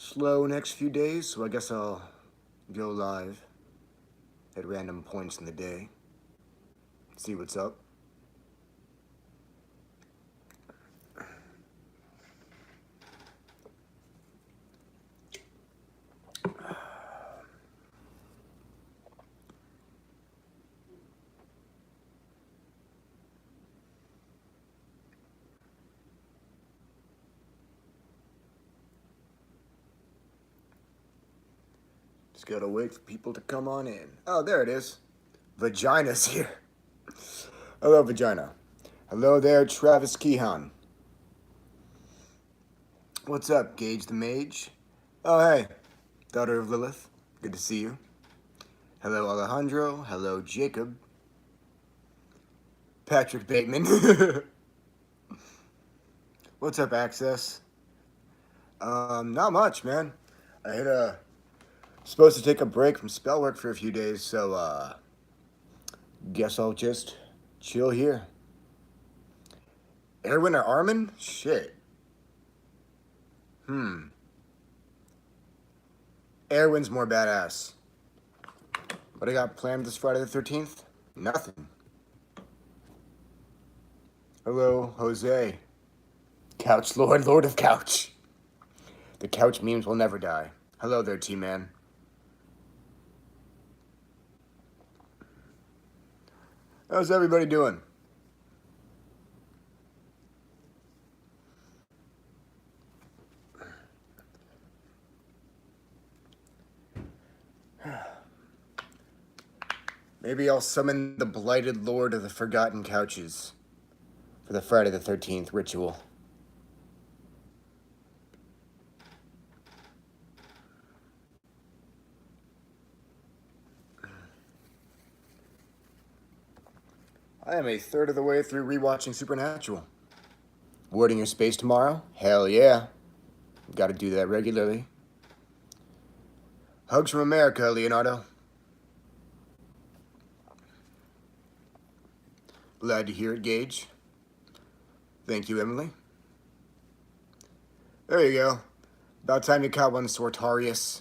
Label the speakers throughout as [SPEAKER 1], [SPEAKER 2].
[SPEAKER 1] slow next few days, so I guess I'll go live at random points in the day. See what's up. Just gotta wait for people to come on in. Oh, there it is. Vagina's here. Hello, Vagina. Hello there, Travis Kehan. What's up, Gage the Mage? Oh, hey, daughter of Lilith. Good to see you. Hello, Alejandro. Hello, Jacob. Patrick Bateman. What's up, Access? Not much, man. I had supposed to take a break from spell work for a few days, so guess I'll just chill here. Erwin or Armin? Shit. Erwin's more badass. What I got planned this Friday the 13th? Nothing. Hello, Jose. Couch Lord, Lord of Couch. The couch memes will never die. Hello there, T-Man. How's everybody doing? Maybe I'll summon the Blighted Lord of the Forgotten Couches for the Friday the 13th ritual. I am a third of the way through rewatching Supernatural. Warding your space tomorrow? Hell yeah. Gotta do that regularly. Hugs from America, Leonardo. Glad to hear it, Gage. Thank you, Emily. There you go. About time you caught one, Sortarius.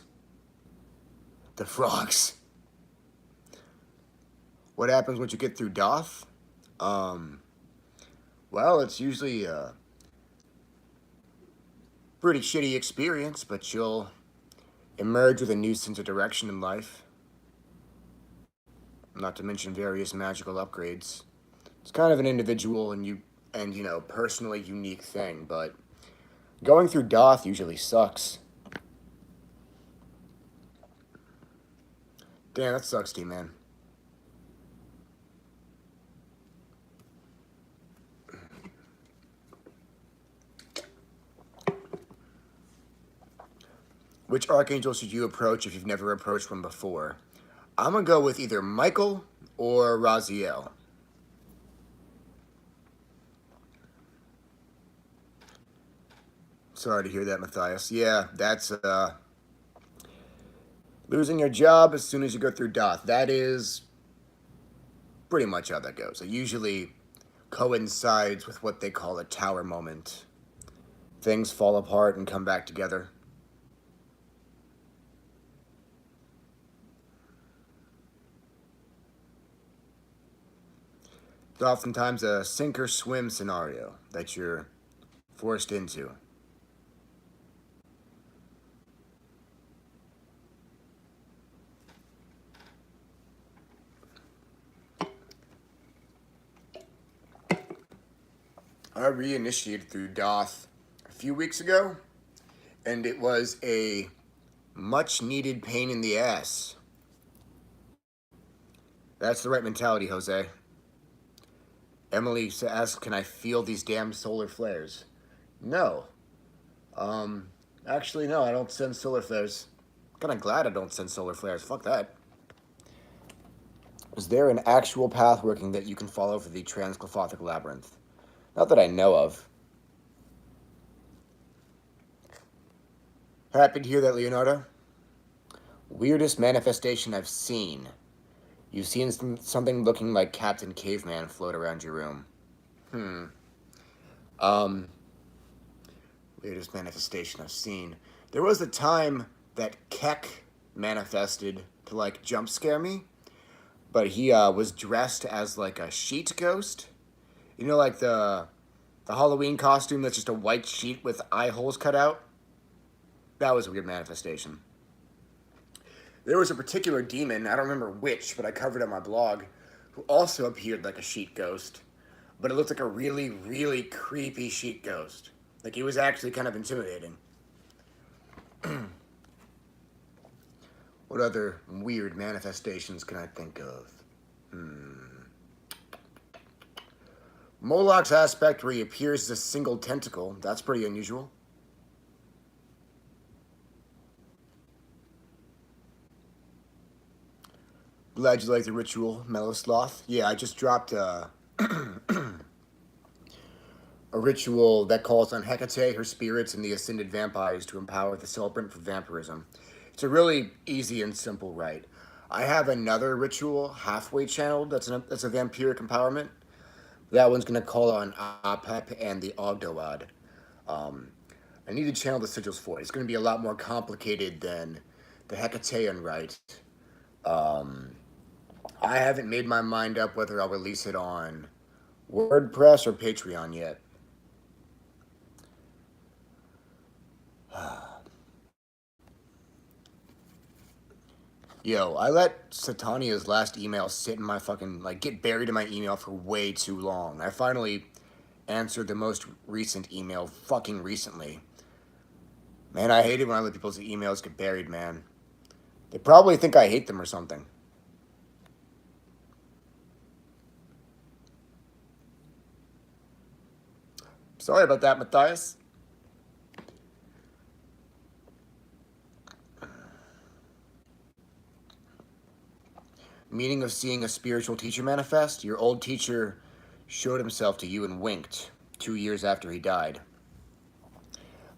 [SPEAKER 1] The frogs. What happens once you get through Doth? Well, it's usually a pretty shitty experience, but you'll emerge with a new sense of direction in life. Not to mention various magical upgrades. It's kind of an individual and personally unique thing, but going through Doth usually sucks. Damn, that sucks, T-Man. Which archangel should you approach if you've never approached one before? I'm gonna go with either Michael or Raziel. Sorry to hear that, Matthias. Yeah, that's losing your job as soon as you go through Doth. That is pretty much how that goes. It usually coincides with what they call a tower moment. Things fall apart and come back together. It's oftentimes a sink or swim scenario that you're forced into. I reinitiated through Doth a few weeks ago, and it was a much-needed pain in the ass. That's the right mentality, Jose. Emily asks, can I feel these damn solar flares? No. Actually, no, I don't send solar flares. I'm kind of glad I don't send solar flares. Fuck that. Is there an actual path working that you can follow for the Transclafothic Labyrinth? Not that I know of. Happy to hear that, Leonardo. Weirdest manifestation I've seen. You've seen something looking like Captain Caveman float around your room. Latest manifestation I've seen. There was a time that Keck manifested to like jump scare me, but he was dressed as like a sheet ghost. You know, like the Halloween costume that's just a white sheet with eye holes cut out. That was a weird manifestation. There was a particular demon, I don't remember which, but I covered on my blog, who also appeared like a sheet ghost, but it looked like a really, really creepy sheet ghost. Like, he was actually kind of intimidating. What other weird manifestations can I think of? Moloch's aspect where he appears as a single tentacle. That's pretty unusual. Glad you like the ritual, Mellow Sloth. Yeah, I just dropped a ritual that calls on Hecate, her spirits, and the ascended vampires to empower the celebrant for vampirism. It's a really easy and simple rite. I have another ritual halfway channeled that's a vampiric empowerment. That one's going to call on Apep and the Ogdoad. I need to channel the Sigils for it. It's going to be a lot more complicated than the Hecatean rite. I haven't made my mind up whether I'll release it on WordPress or Patreon yet. Yo, I let Satania's last email sit in my fucking, like, get buried in my email for way too long. I finally answered the most recent email fucking recently. Man, I hate it when I let people's emails get buried, man. They probably think I hate them or something. Sorry about that, Matthias. Meaning of seeing a spiritual teacher manifest? Your old teacher showed himself to you and winked 2 years after he died.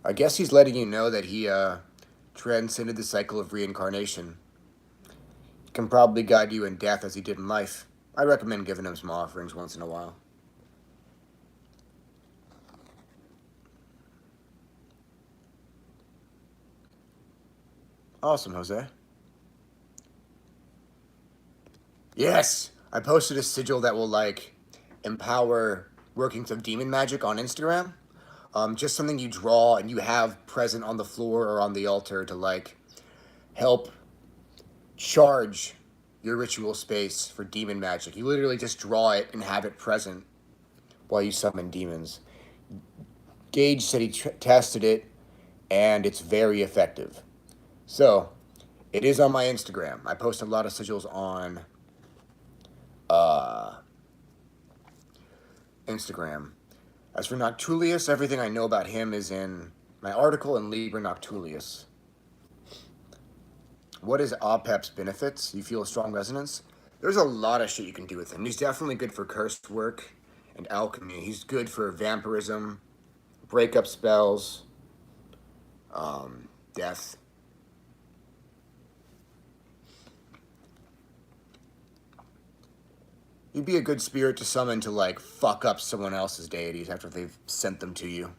[SPEAKER 1] I guess he's letting you know that he transcended the cycle of reincarnation. He can probably guide you in death as he did in life. I recommend giving him some offerings once in a while. Awesome, Jose. Yes! I posted a sigil that will, like, empower workings of demon magic on Instagram. Just something you draw and you have present on the floor or on the altar to, like, help charge your ritual space for demon magic. You literally just draw it and have it present while you summon demons. Gage said he tested it, and it's very effective. So, it is on my Instagram. I post a lot of sigils on Instagram. As for Noctulius, everything I know about him is in my article in Liber Noctulius. What is Apep's benefits? You feel a strong resonance? There's a lot of shit you can do with him. He's definitely good for cursed work and alchemy. He's good for vampirism, breakup spells, death. You'd be a good spirit to summon to, like, fuck up someone else's deities after they've sent them to you.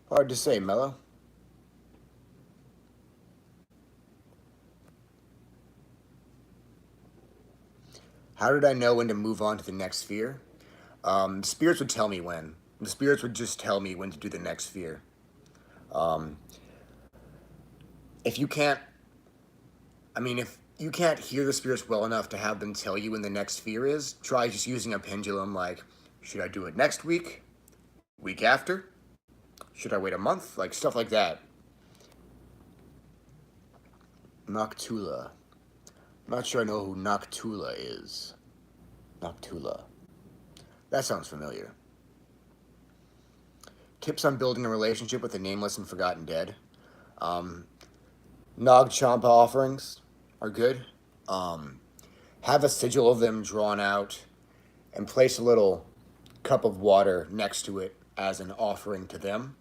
[SPEAKER 1] Hard to say, Mello. How did I know when to move on to the next sphere? Spirits would tell me when. The spirits would just tell me when to do the next sphere. If you can't hear the spirits well enough to have them tell you when the next sphere is, try just using a pendulum like, should I do it next week? Week after? Should I wait a month? Like, stuff like that. Noctula. I'm not sure I know who Noctula is. Noctula. That sounds familiar. Tips on building a relationship with the nameless and forgotten dead. Nog Champa offerings are good. Have a sigil of them drawn out and place a little cup of water next to it as an offering to them.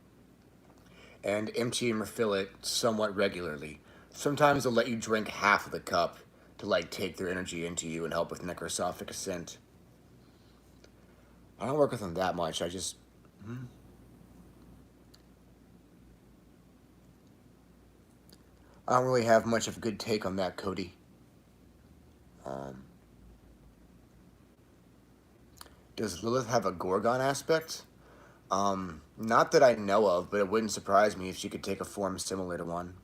[SPEAKER 1] And empty and refill it somewhat regularly. Sometimes they'll let you drink half of the cup to, like, take their energy into you and help with necrosophic ascent. I don't work with him that much. I don't really have much of a good take on that, Cody. Um, does Lilith have a Gorgon aspect? Not that I know of, but it wouldn't surprise me if she could take a form similar to one.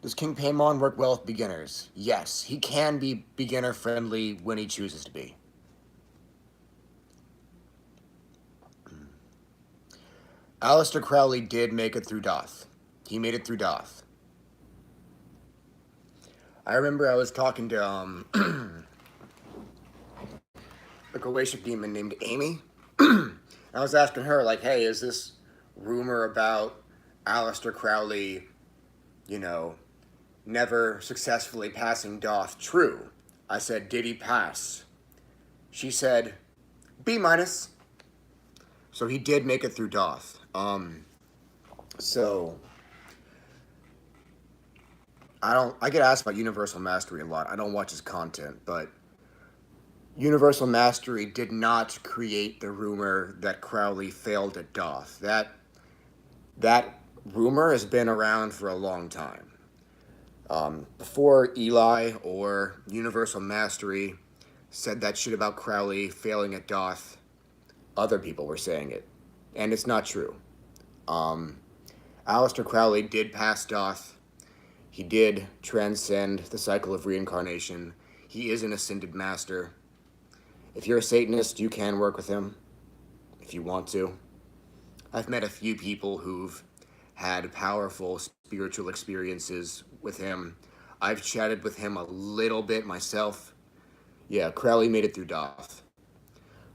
[SPEAKER 1] Does King Paymon work well with beginners? Yes, he can be beginner friendly when he chooses to be. Aleister Crowley did make it through Doth. He made it through Doth. I remember I was talking to a Galatian demon named Amy. I was asking her, like, hey, is this rumor about Aleister Crowley, you know, never successfully passing Doth true? I said, did he pass? She said, B minus. So he did make it through Doth. So I get asked about Universal Mastery a lot. I don't watch his content, but Universal Mastery did not create the rumor that Crowley failed at Doth. That rumor has been around for a long time. Before Eli or Universal Mastery said that shit about Crowley failing at Doth, other people were saying it. And it's not true. Aleister Crowley did pass Doth. He did transcend the cycle of reincarnation. He is an ascended master. If you're a Satanist, you can work with him if you want to. I've met a few people who've had powerful spiritual experiences with him. I've chatted with him a little bit myself. Yeah, Crowley made it through Doth.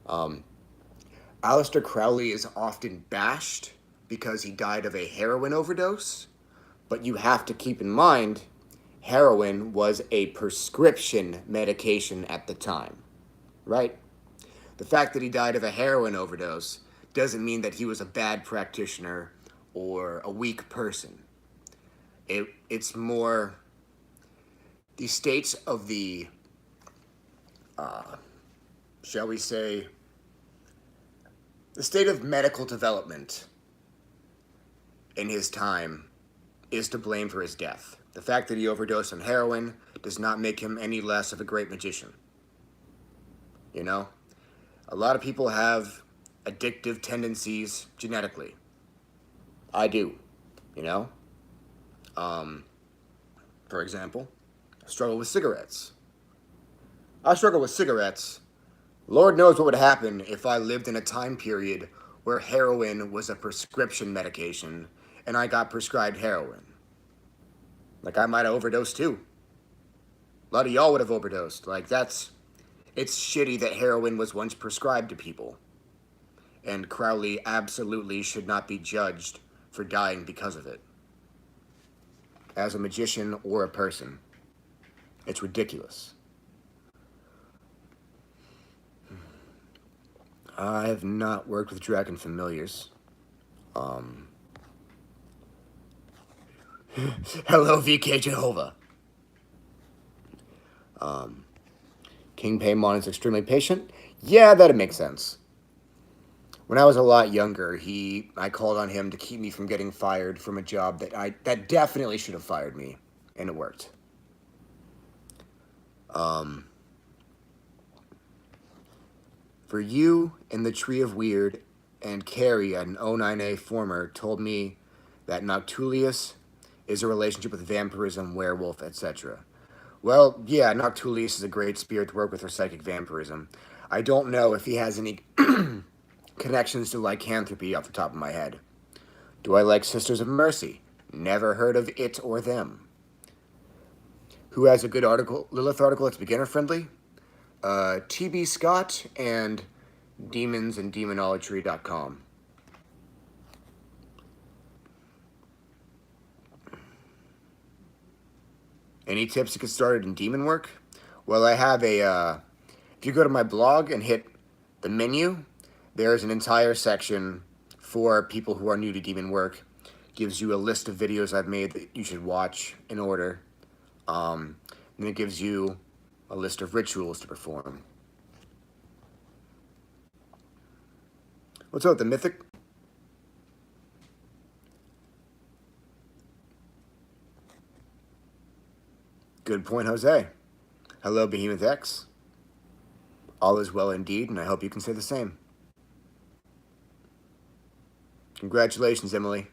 [SPEAKER 1] Aleister Crowley is often bashed because he died of a heroin overdose, but you have to keep in mind, heroin was a prescription medication at the time, right? The fact that he died of a heroin overdose doesn't mean that he was a bad practitioner or a weak person. It's more the states of the, shall we say, the state of medical development in his time is to blame for his death. The fact that he overdosed on heroin does not make him any less of a great magician. You know? A lot of people have addictive tendencies genetically. I do, you know? For example, I struggle with cigarettes. I struggle with cigarettes. Lord knows what would happen if I lived in a time period where heroin was a prescription medication and I got prescribed heroin. Like, I might have overdosed too. A lot of y'all would have overdosed. It's shitty that heroin was once prescribed to people. And Crowley absolutely should not be judged for dying because of it. As a magician or a person. It's ridiculous. I have not worked with Dragon Familiars. Hello, VK Jehovah. King Paymon is extremely patient. Yeah, that'd make sense. When I was a lot younger, I called on him to keep me from getting fired from a job that definitely should have fired me, and it worked. For you and the Tree of Weird and Carrie, an 09A former, told me that Noctulius is a relationship with vampirism, werewolf, etc. Well, yeah, Noctulius is a great spirit to work with for psychic vampirism. I don't know if he has any connections to lycanthropy off the top of my head. Do I like Sisters of Mercy? Never heard of it or them. Who has a good Lilith article that's beginner friendly? TB Scott and demonsanddemonology.com. Any tips to get started in demon work? Well, I have if you go to my blog and hit the menu, there's an entire section for people who are new to demon work. Gives you a list of videos I've made that you should watch in order. And it gives you a list of rituals to perform. What's up, the Mythic? Good point, Jose. Hello, Behemoth X. All is well indeed, and I hope you can say the same. Congratulations, Emily.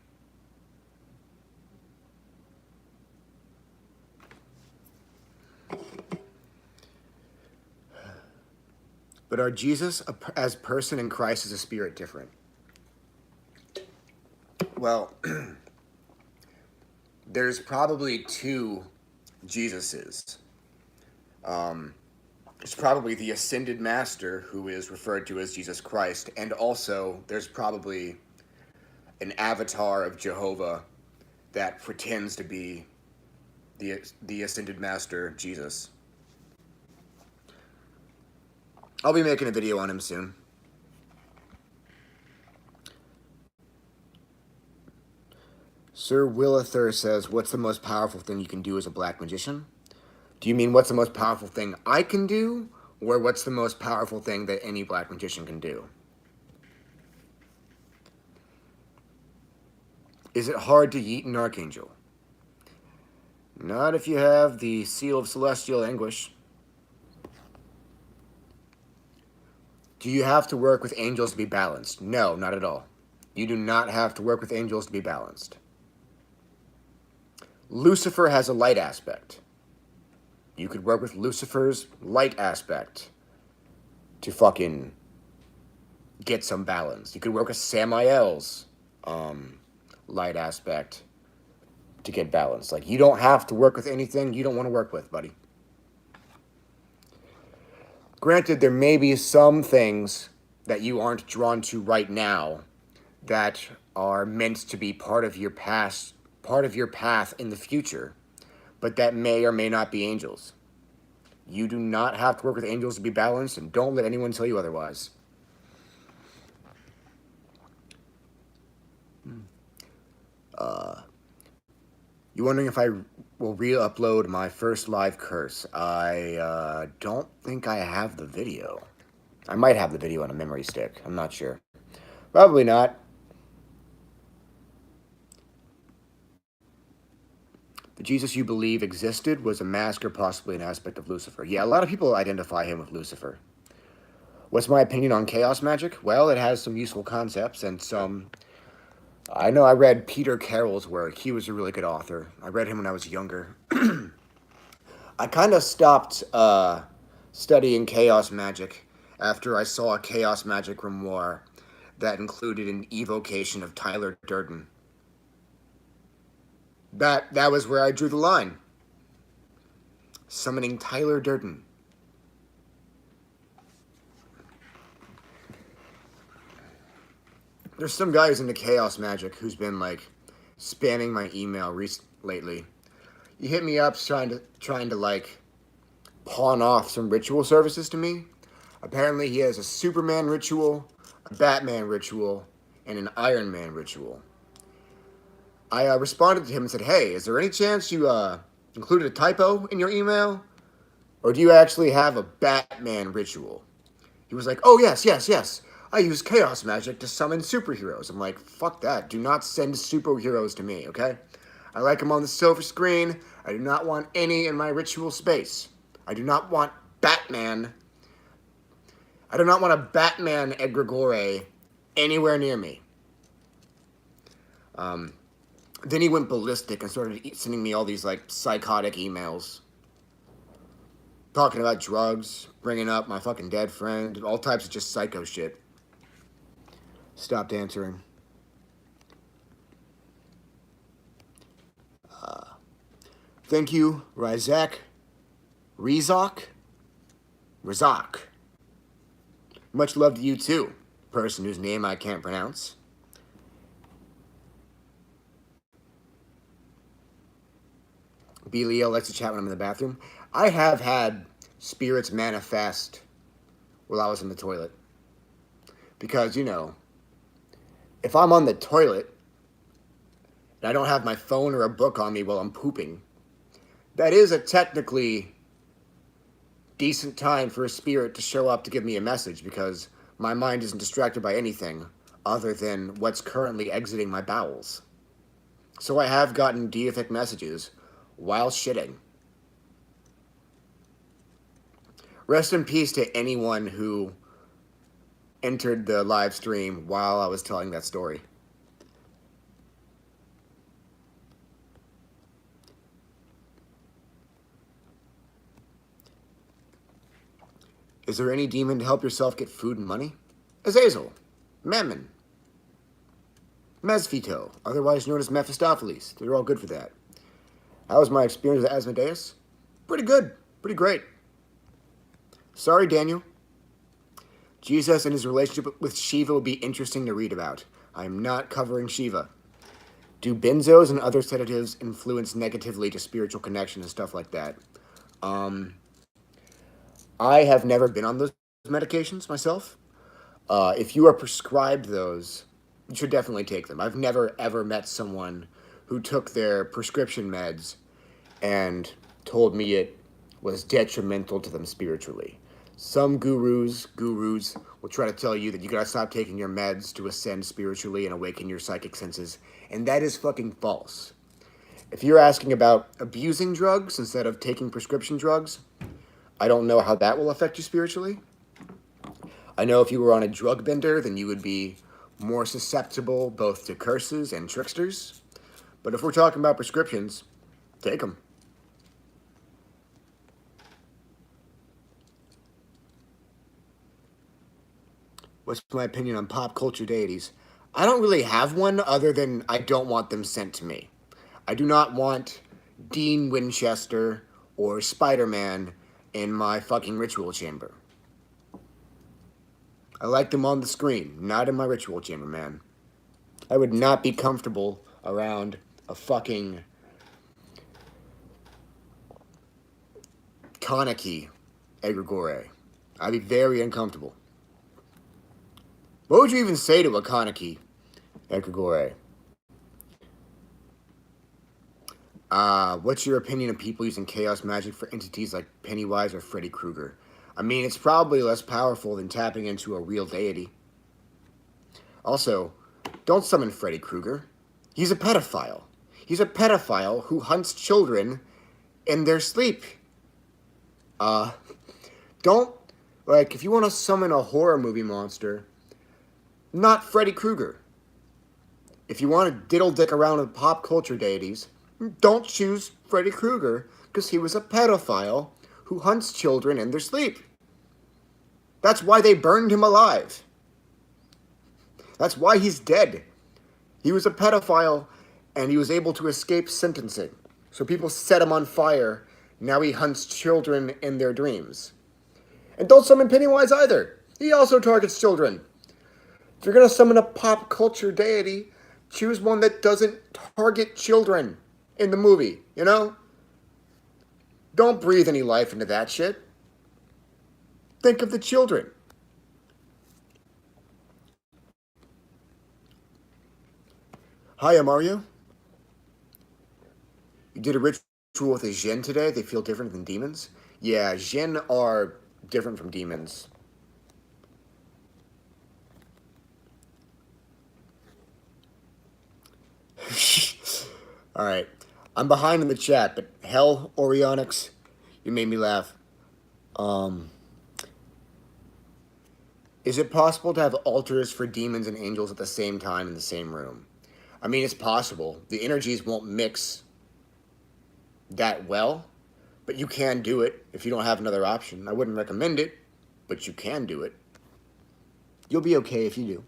[SPEAKER 1] But are Jesus as person and Christ as a spirit different? Well, there's probably two Jesuses. It's probably the ascended master, who is referred to as Jesus Christ, and also there's probably an avatar of Jehovah that pretends to be the ascended master, Jesus. I'll be making a video on him soon. Sir Willither says, what's the most powerful thing you can do as a black magician? Do you mean what's the most powerful thing I can do, or what's the most powerful thing that any black magician can do? Is it hard to yeet an archangel? Not if you have the seal of celestial anguish. Do you have to work with angels to be balanced? No, not at all. You do not have to work with angels to be balanced. Lucifer has a light aspect. You could work with Lucifer's light aspect to fucking get some balance. You could work with Samael's light aspect to get balance. Like, you don't have to work with anything you don't want to work with, buddy. Granted, there may be some things that you aren't drawn to right now that are meant to be part of your past, part of your path in the future, but that may or may not be angels. You do not have to work with angels to be balanced, and don't let anyone tell you otherwise. You wondering if I will re-upload my first live curse? I don't think I have the video. I might have the video on a memory stick. I'm not sure. Probably not. The Jesus you believe existed was a mask or possibly an aspect of Lucifer. Yeah, a lot of people identify him with Lucifer. What's my opinion on chaos magic? Well, it has some useful concepts and some... I know I read Peter Carroll's work. He was a really good author. I read him when I was younger. I kind of stopped studying chaos magic after I saw a chaos magic grimoire that included an evocation of Tyler Durden. That was where I drew the line. Summoning Tyler Durden. There's some guy who's into chaos magic who's been like spamming my email lately. He hit me up trying to like pawn off some ritual services to me. Apparently he has a Superman ritual, a Batman ritual, and an Iron Man ritual. I responded to him and said, hey, is there any chance you included a typo in your email? Or do you actually have a Batman ritual? He was like, oh, yes. I use chaos magic to summon superheroes. I'm like, fuck that. Do not send superheroes to me, okay? I like them on the silver screen. I do not want any in my ritual space. I do not want Batman. I do not want a Batman egregore anywhere near me. Then he went ballistic and started sending me all these, like, psychotic emails. Talking about drugs, bringing up my fucking dead friend, all types of just psycho shit. Stopped answering. Thank you, Razak. Razak. Much love to you too, person whose name I can't pronounce. B. Leo likes to chat when I'm in the bathroom. I have had spirits manifest while I was in the toilet. Because, you know, if I'm on the toilet and I don't have my phone or a book on me while I'm pooping, that is a technically decent time for a spirit to show up to give me a message, because my mind isn't distracted by anything other than what's currently exiting my bowels. So I have gotten deific messages while shitting. Rest in peace to anyone who entered the live stream while I was telling that story. Is there any demon to help yourself get food and money? Azazel, Mammon, Mesphito, otherwise known as Mephistopheles. They're all good for that. How was my experience with Asmodeus? Pretty good. Pretty great. Sorry, Daniel. Jesus and his relationship with Shiva would be interesting to read about. I am not covering Shiva. Do benzos and other sedatives influence negatively to spiritual connection and stuff like that? I have never been on those medications myself. If you are prescribed those, you should definitely take them. I've never, ever met someone who took their prescription meds and told me it was detrimental to them spiritually. Some gurus will try to tell you that you gotta stop taking your meds to ascend spiritually and awaken your psychic senses, and that is fucking false. If you're asking about abusing drugs instead of taking prescription drugs, I don't know how that will affect you spiritually. I know if you were on a drug bender, then you would be more susceptible both to curses and tricksters. But if we're talking about prescriptions, take them. What's my opinion on pop culture deities? I don't really have one other than I don't want them sent to me. I do not want Dean Winchester or Spider-Man in my fucking ritual chamber. I like them on the screen, not in my ritual chamber, man. I would not be comfortable around a fucking Kaneki egregore. I'd be very uncomfortable. What would you even say to a Kaneki egregore? What's your opinion of people using chaos magic for entities like Pennywise or Freddy Krueger? I mean, it's probably less powerful than tapping into a real deity. Also, don't summon Freddy Krueger. He's a pedophile. He's a pedophile who hunts children in their sleep. Don't, like, if you want to summon a horror movie monster, not Freddy Krueger. If you want to diddle dick around with pop culture deities, don't choose Freddy Krueger, because he was a pedophile who hunts children in their sleep. That's why they burned him alive. That's why he's dead. He was a pedophile, and he was able to escape sentencing. So people set him on fire. Now he hunts children in their dreams. And don't summon Pennywise either. He also targets children. If you're going to summon a pop culture deity, choose one that doesn't target children in the movie, you know? Don't breathe any life into that shit. Think of the children. Hi, I'm Mario. You did a ritual with a Jinn today. They feel different than demons. Yeah, Jinn are different from demons. Alright. I'm behind in the chat, but hell, Orionyx, you made me laugh. Is it possible to have altars for demons and angels at the same time in the same room? I mean, it's possible. The energies won't mix that well, but you can do it if you don't have another option. I wouldn't recommend it, but you can do it. You'll be okay if you do.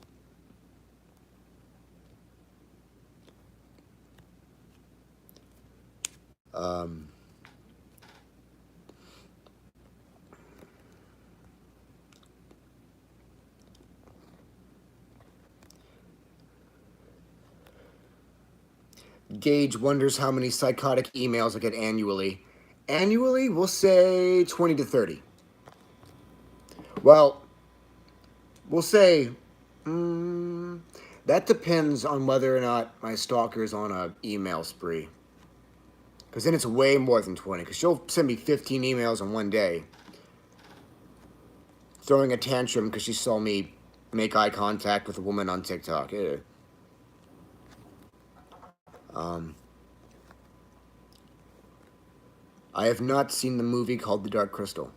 [SPEAKER 1] Gage wonders how many psychotic emails I get annually. Annually, we'll say 20 to 30. Well, we'll say, that depends on whether or not my stalker's on a email spree. Because then it's way more than 20. Because she'll send me 15 emails in one day. Throwing a tantrum because she saw me make eye contact with a woman on TikTok. I have not seen the movie called The Dark Crystal.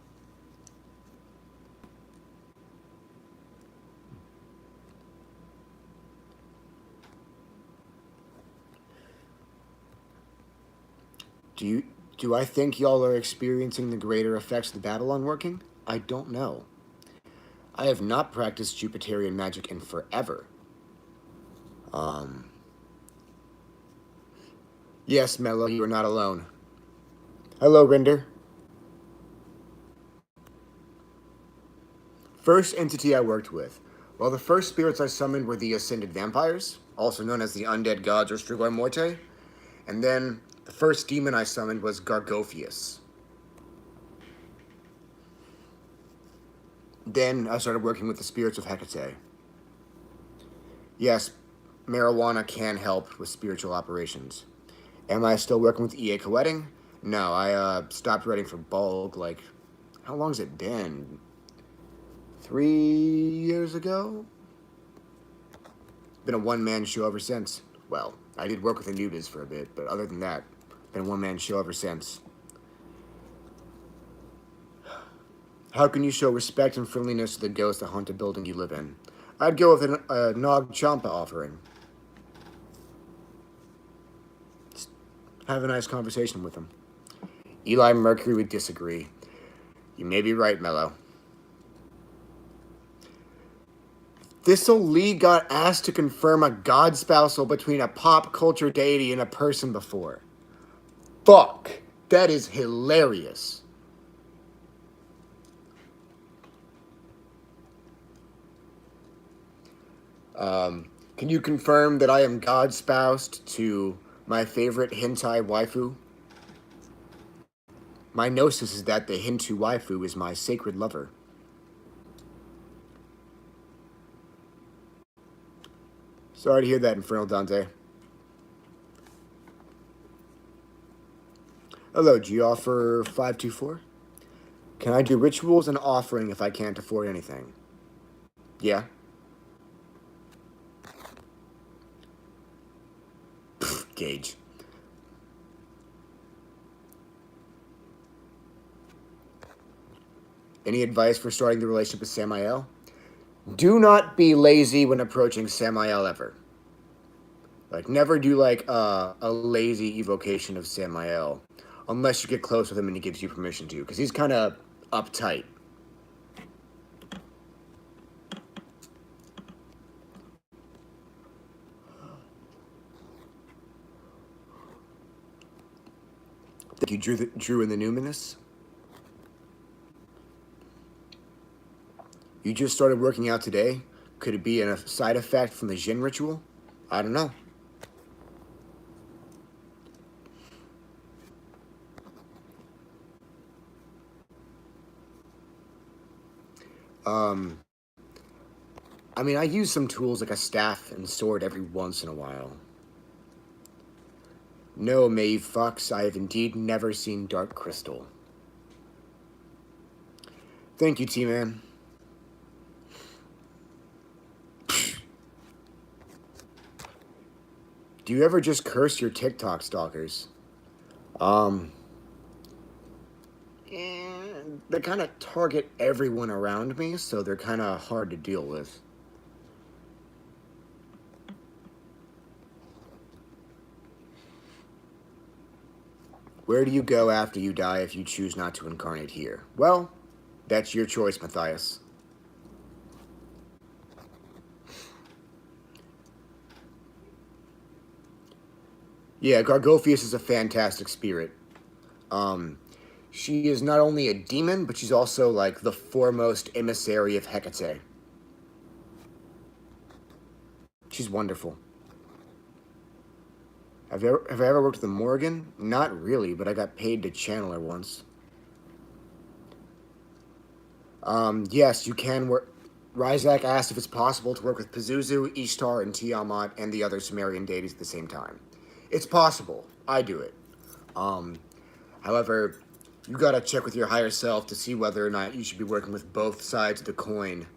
[SPEAKER 1] Do I think y'all are experiencing the greater effects of the Babylon working? I don't know. I have not practiced Jupiterian magic in forever. Yes, Mello, you are not alone. Hello, Rinder. First entity I worked with. Well, the first spirits I summoned were the Ascended Vampires, also known as the Undead Gods or Strigoi Morte. And then the first demon I summoned was Gargophius. Then I started working with the spirits of Hecate. Yes, marijuana can help with spiritual operations. Am I still working with EA co-wedding? No, I stopped writing for Bulk, like, how long's it been? 3 years ago? Been a one-man show ever since. Well, I did work with Anubis for a bit, but other than that, been a one-man show ever since. How can you show respect and friendliness to the ghosts that haunt the building you live in? I'd go with a Nog Champa offering. Just have a nice conversation with them. Eli Mercury would disagree. You may be right, Mello. Thistle Lee got asked to confirm a god spousal between a pop culture deity and a person before. Fuck. That is hilarious. Can you confirm that I am god spoused to my favorite hentai waifu? My gnosis is that the hentai waifu is my sacred lover. Sorry to hear that, Infernal Dante. Hello, do you offer 524? Can I do rituals and offering if I can't afford anything? Yeah. Pfft, Gage. Any advice for starting the relationship with Samael? Do not be lazy when approaching Samael ever. Like, never do, like, a lazy evocation of Samael. Unless you get close with him and he gives you permission to. Because he's kind of uptight. Think you drew in the numinous? You just started working out today? Could it be a side effect from the Jinn ritual? I don't know. I mean, I use some tools like a staff and sword every once in a while. No, Maeve Fox, I have indeed never seen Dark Crystal. Thank you, T-Man. Do you ever just curse your TikTok stalkers? They kind of target everyone around me, so they're kind of hard to deal with. Where do you go after you die if you choose not to incarnate here? Well, that's your choice, Matthias. Yeah, Gargophius is a fantastic spirit. She is not only a demon, but she's also, like, the foremost emissary of Hecate. She's wonderful. Have I ever worked with a Morgan? Not really, but I got paid to channel her once. Yes, you can work. Ryzak asked if it's possible to work with Pazuzu, Ishtar, and Tiamat, and the other Sumerian deities at the same time. It's possible. I do it. However, you gotta check with your higher self to see whether or not you should be working with both sides of the coin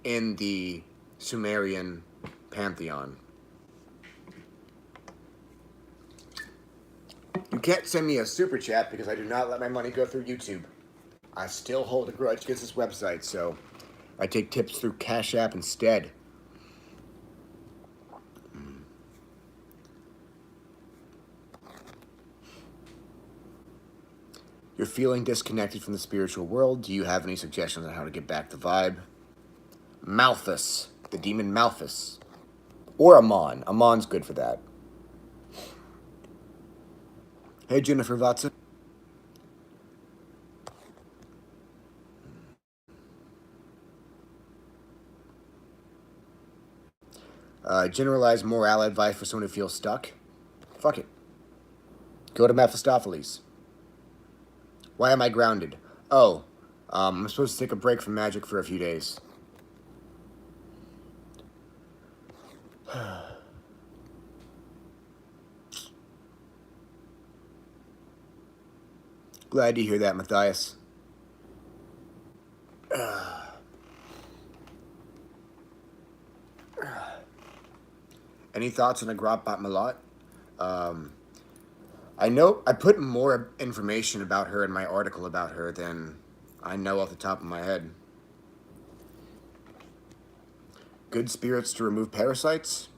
[SPEAKER 1] in the Sumerian pantheon. You can't send me a super chat because I do not let my money go through YouTube. I still hold a grudge against this website, so I take tips through Cash App instead. You're feeling disconnected from the spiritual world. Do you have any suggestions on how to get back the vibe? Malthus, the demon Malthus. Or Amon. Amon's good for that. Hey, Jennifer Watson. Generalized moral advice for someone who feels stuck? Fuck it. Go to Mephistopheles. Why am I grounded? Oh, I'm supposed to take a break from magic for a few days. Glad to hear that, Matthias. Any thoughts on Agrabah Malat? I know I put more information about her in my article about her than I know off the top of my head. Good spirits to remove parasites?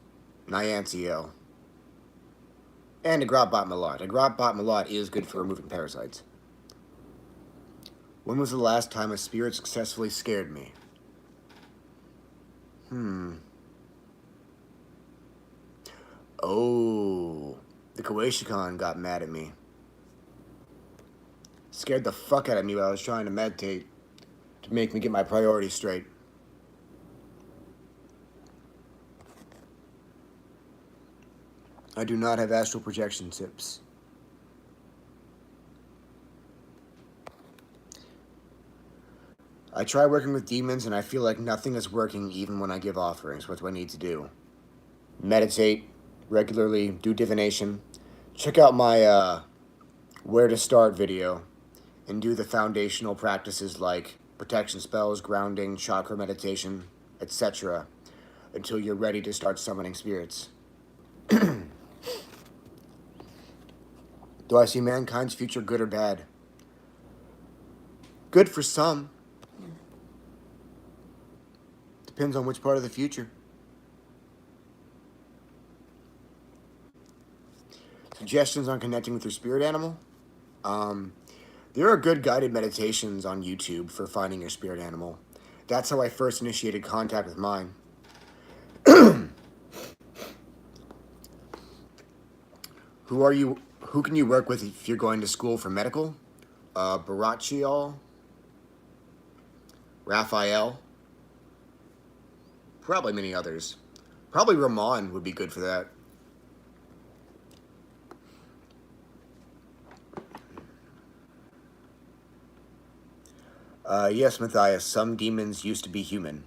[SPEAKER 1] Nyantiel. And Agrabah Malat. Agrabah Malat is good for removing parasites. When was the last time a spirit successfully scared me? Oh, the Kawashikon got mad at me. Scared the fuck out of me while I was trying to meditate to make me get my priorities straight. I do not have astral projection tips. I try working with demons and I feel like nothing is working even when I give offerings. What do I need to do? Meditate regularly, do divination. Check out my where to start video and do the foundational practices like protection spells, grounding, chakra meditation, etc. until you're ready to start summoning spirits. Do I see mankind's future good or bad? Good for some. Depends on which part of the future. Suggestions on connecting with your spirit animal? There are good guided meditations on YouTube for finding your spirit animal. That's how I first initiated contact with mine. Who can you work with if you're going to school for medical? Barachial, Raphael, probably many others. Probably Ramon would be good for that. Yes, Matthias, some demons used to be human.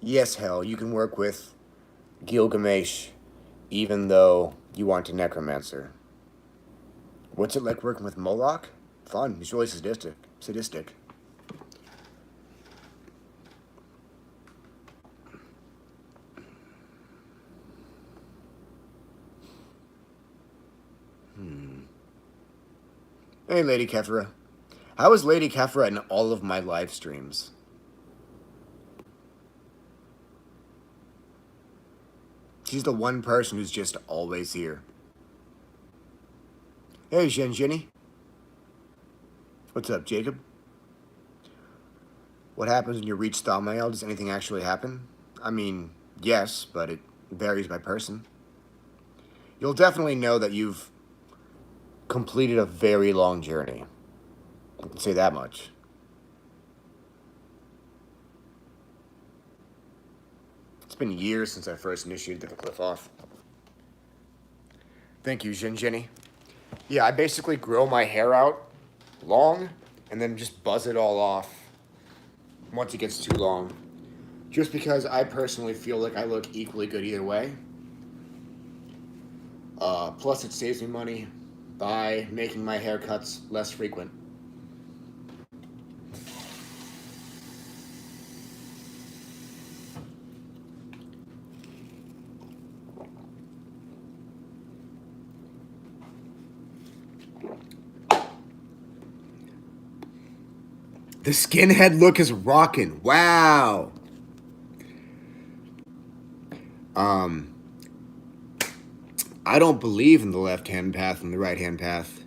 [SPEAKER 1] Yes, hell, you can work with Gilgamesh, even though you aren't a necromancer. What's it like working with Moloch? Fun. He's really sadistic. Hey, Lady Kefra. How is Lady Kefra in all of my live streams? She's the one person who's just always here. Hey, Jenny. What's up, Jacob? What happens when you reach Thaumael? Does anything actually happen? I mean, yes, but it varies by person. You'll definitely know that you've completed a very long journey. I can say that much. been years since I first initiated the cliff off. Thank you, Jinjini. Yeah, I basically grow my hair out long and then just buzz it all off once it gets too long. Just because I personally feel like I look equally good either way. Plus, it saves me money by making my haircuts less frequent. The skinhead look is rocking. Wow. I don't believe in the left-hand path and the right-hand path.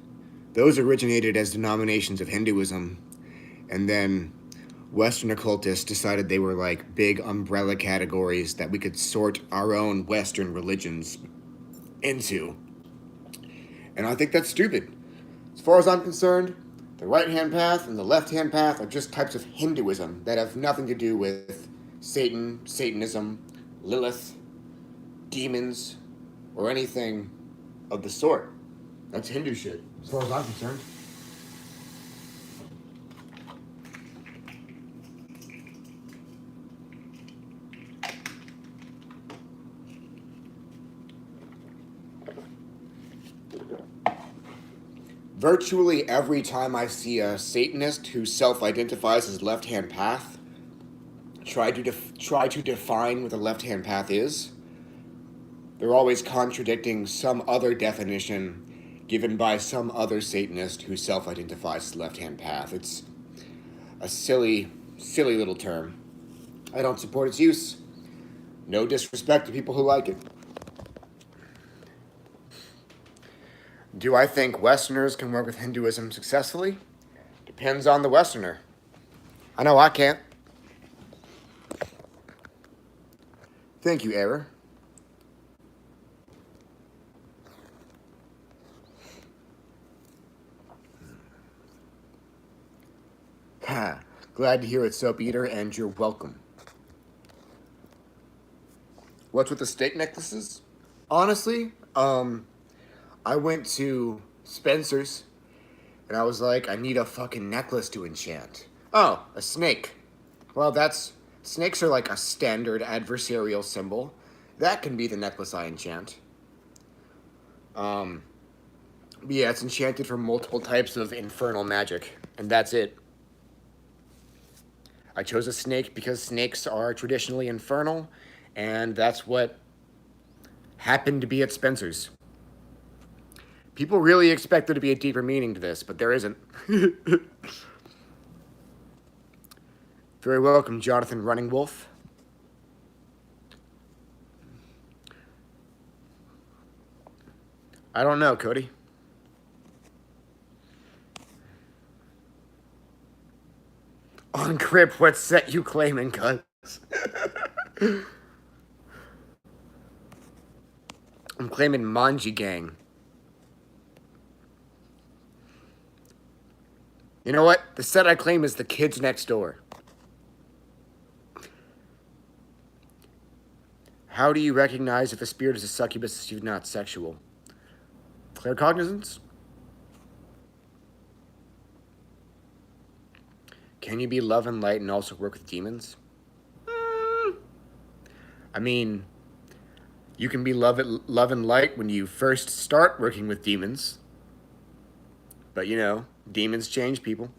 [SPEAKER 1] Those originated as denominations of Hinduism, and then Western occultists decided they were like big umbrella categories that we could sort our own Western religions into. And I think that's stupid. As far as I'm concerned, the right-hand path and the left-hand path are just types of Hinduism that have nothing to do with Satan, Satanism, Lilith, demons, or anything of the sort. That's Hindu shit, as far as I'm concerned. Virtually every time I see a Satanist who self-identifies as left-hand path try to define what the left-hand path is, they're always contradicting some other definition given by some other Satanist who self-identifies as left-hand path. It's a silly little term. I don't support its use. No disrespect to people who like it. Do I think Westerners can work with Hinduism successfully? Depends on the Westerner. I know I can't. Thank you, Error. Ha! Glad to hear it, Soap Eater, and you're welcome. What's with the steak necklaces? Honestly, I went to Spencer's, and I was like, I need a fucking necklace to enchant. Oh, a snake. Well, snakes are like a standard adversarial symbol. That can be the necklace I enchant. Yeah, it's enchanted for multiple types of infernal magic, and that's it. I chose a snake because snakes are traditionally infernal, and that's what happened to be at Spencer's. People really expect there to be a deeper meaning to this, but there isn't. Very welcome, Jonathan Running Wolf. I don't know, Cody. On Crip, what set you claiming, cuz? I'm claiming Manji Gang. You know what? The set I claim is The Kids Next Door. How do you recognize if a spirit is a succubus if not sexual? Claircognizance? Can you be love and light and also work with demons? I mean, you can be love and light when you first start working with demons. But you know, demons change people.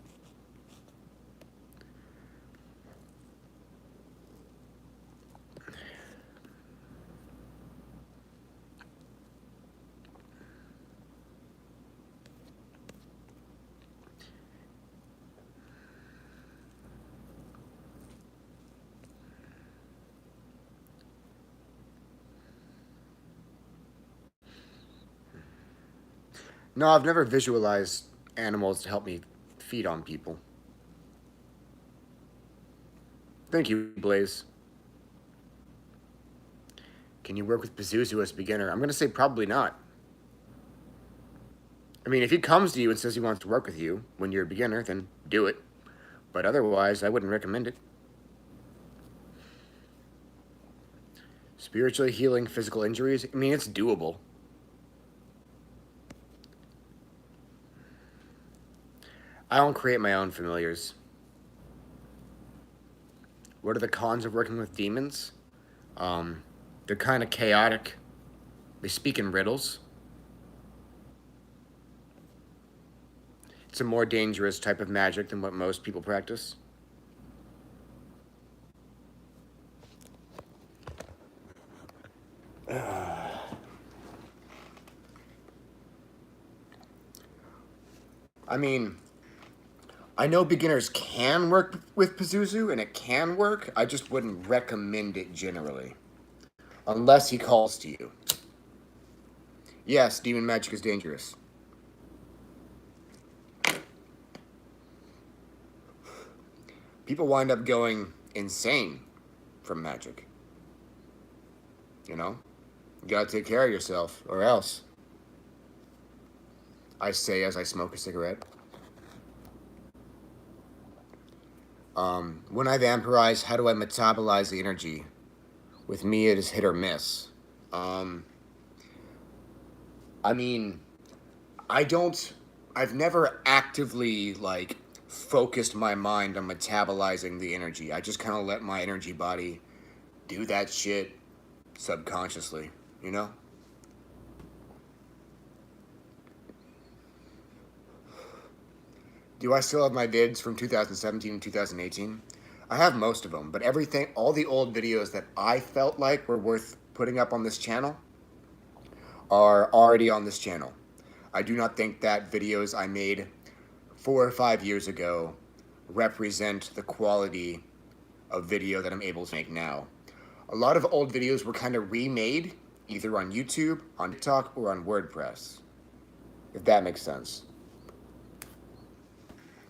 [SPEAKER 1] No, I've never visualized animals to help me feed on people. Thank you, Blaze. Can you work with Pazuzu as a beginner? I'm going to say probably not. I mean, if he comes to you and says he wants to work with you when you're a beginner, then do it. But otherwise, I wouldn't recommend it. Spiritually healing physical injuries? I mean, it's doable. I don't create my own familiars. What are the cons of working with demons? They're kind of chaotic. They speak in riddles. It's a more dangerous type of magic than what most people practice. I mean, I know beginners can work with Pazuzu, and it can work. I just wouldn't recommend it generally. Unless he calls to you. Yes, demon magic is dangerous. People wind up going insane from magic. You know? You gotta take care of yourself, or else. I say as I smoke a cigarette. When I vampirize, how do I metabolize the energy? With me, it is hit or miss. I mean, I've never actively, like, focused my mind on metabolizing the energy. I just kind of let my energy body do that shit subconsciously, you know? Do I still have my vids from 2017 and 2018? I have most of them, but everything, all the old videos that I felt like were worth putting up on this channel are already on this channel. I do not think that videos I made 4 or 5 years ago represent the quality of video that I'm able to make now. A lot of old videos were kind of remade, either on YouTube, on TikTok, or on WordPress. If that makes sense.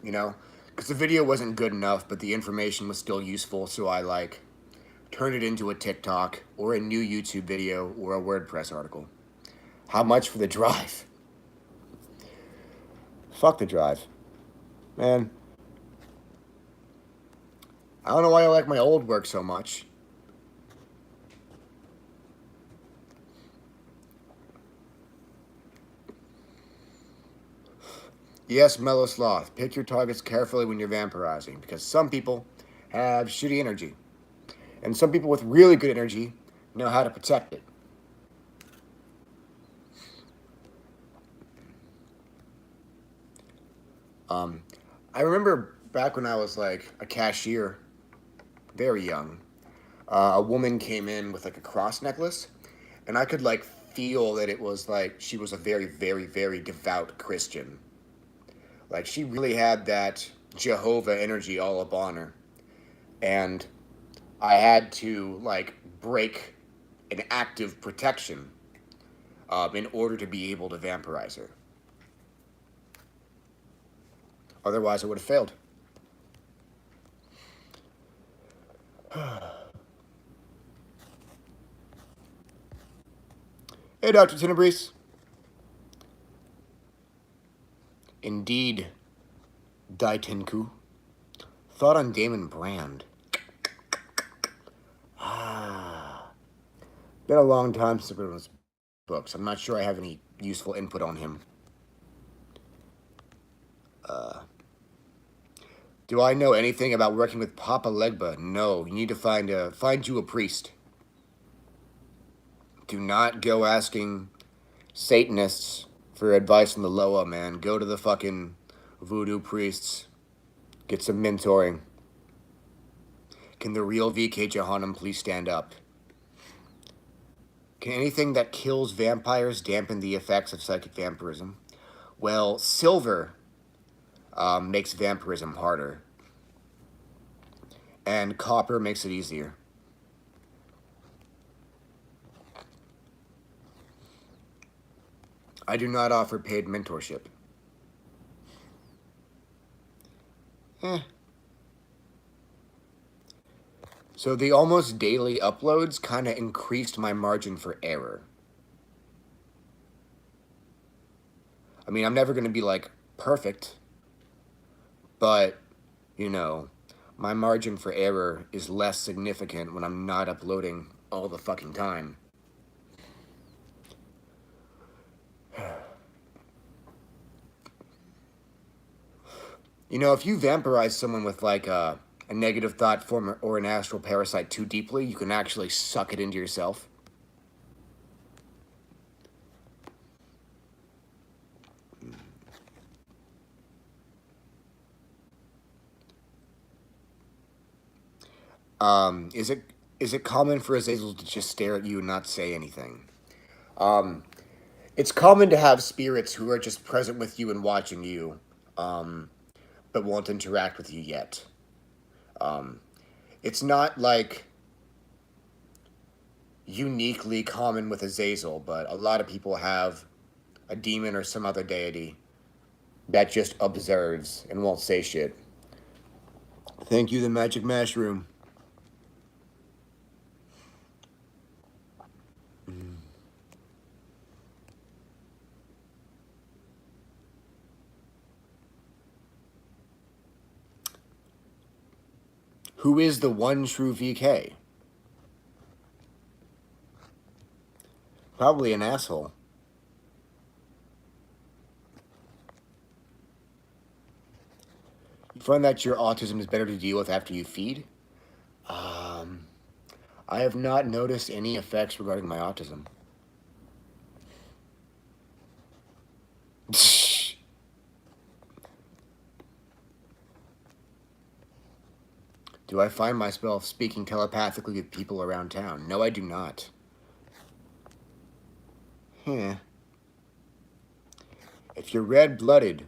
[SPEAKER 1] You know? Because the video wasn't good enough, but the information was still useful, so I, like, turned it into a TikTok, or a new YouTube video, or a WordPress article. How much for the drive? Fuck the drive. Man. I don't know why I like my old work so much. Yes, Mellow Sloth, pick your targets carefully when you're vampirizing, because some people have shitty energy. And some people with really good energy know how to protect it. I remember back when I was like a cashier, very young, a woman came in with like a cross necklace, and I could like feel that it was like she was a very, very, very devout Christian. Like she really had that Jehovah energy all up on her. And I had to like break an active protection in order to be able to vampirize her. Otherwise, I would have failed. Hey, Dr. Tenebris. Indeed, Daitenku. Thought on Damon Brand. Been a long time since I've read his books. I'm not sure I have any useful input on him. Do I know anything about working with Papa Legba? No. You need to find you a priest. Do not go asking Satanists for advice on the Loa, man. Go to the fucking voodoo priests. Get some mentoring. Can the real VKJEHANNUM please stand up? Can anything that kills vampires dampen the effects of psychic vampirism? Well, silver makes vampirism harder. And copper makes it easier. I do not offer paid mentorship. So the almost daily uploads kind of increased my margin for error. I mean, I'm never going to be, like, perfect. But, you know, my margin for error is less significant when I'm not uploading all the fucking time. You know, if you vampirize someone with like a negative thought form or an astral parasite too deeply, you can actually suck it into yourself. Is it common for Azazels to just stare at you and not say anything? It's common to have spirits who are just present with you and watching you, but won't interact with you yet. It's not like uniquely common with Azazel, but a lot of people have a demon or some other deity that just observes and won't say shit. Thank you, the magic mushroom. Who is the one true VK? Probably an asshole. You find that your autism is better to deal with after you feed? I have not noticed any effects regarding my autism. Do I find myself speaking telepathically with people around town? No, I do not. If you're red-blooded,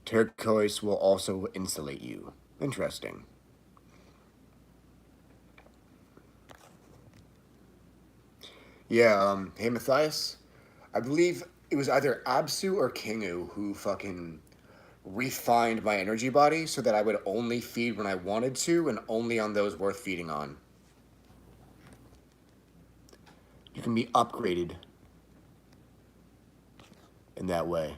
[SPEAKER 1] turquoise will also insulate you. Interesting. Yeah, hey Matthias, I believe it was either Absu or Kingu who fucking refined my energy body so that I would only feed when I wanted to and only on those worth feeding on. You can be upgraded in that way.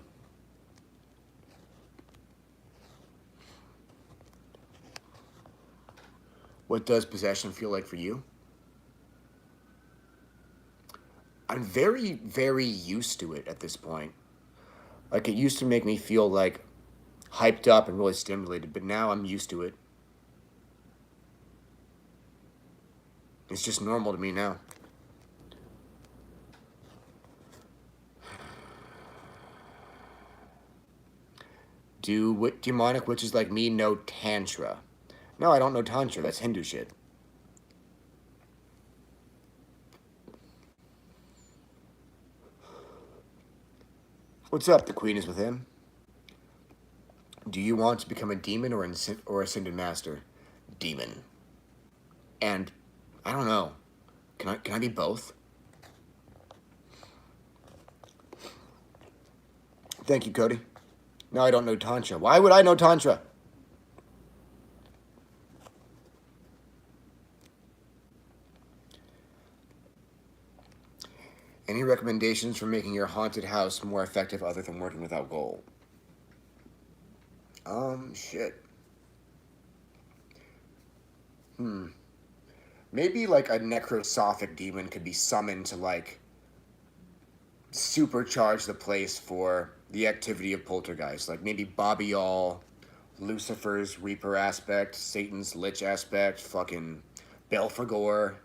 [SPEAKER 1] What does possession feel like for you? I'm very, very used to it at this point. Like, it used to make me feel, like, hyped up and really stimulated, but now I'm used to it. It's just normal to me now. Do demonic witches like me know Tantra? No, I don't know Tantra. That's Hindu shit. What's up? The queen is within. Do you want to become a demon or ascended master? Demon. And I don't know. Can I be both? Thank you, Cody. No, I don't know Tantra. Why would I know Tantra? Any recommendations for making your haunted house more effective other than working without gold? Shit. Maybe like a necrosophic demon could be summoned to like supercharge the place for the activity of poltergeist. Like maybe Bobby-All, Lucifer's Reaper aspect, Satan's Lich aspect, fucking Belphegor.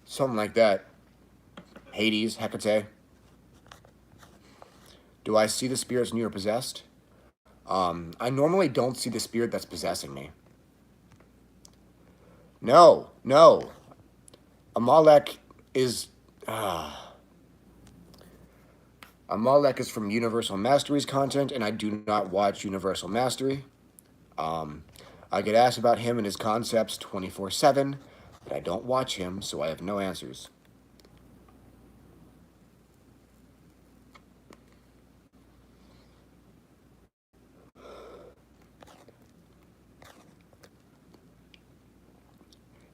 [SPEAKER 1] Something like that. Hades, Hecate. Do I see the spirits when you are possessed? I normally don't see the spirit that's possessing me. No. Amalek is... Amalek is from Universal Mastery's content, and I do not watch Universal Mastery. I get asked about him and his concepts 24/7, but I don't watch him, so I have no answers.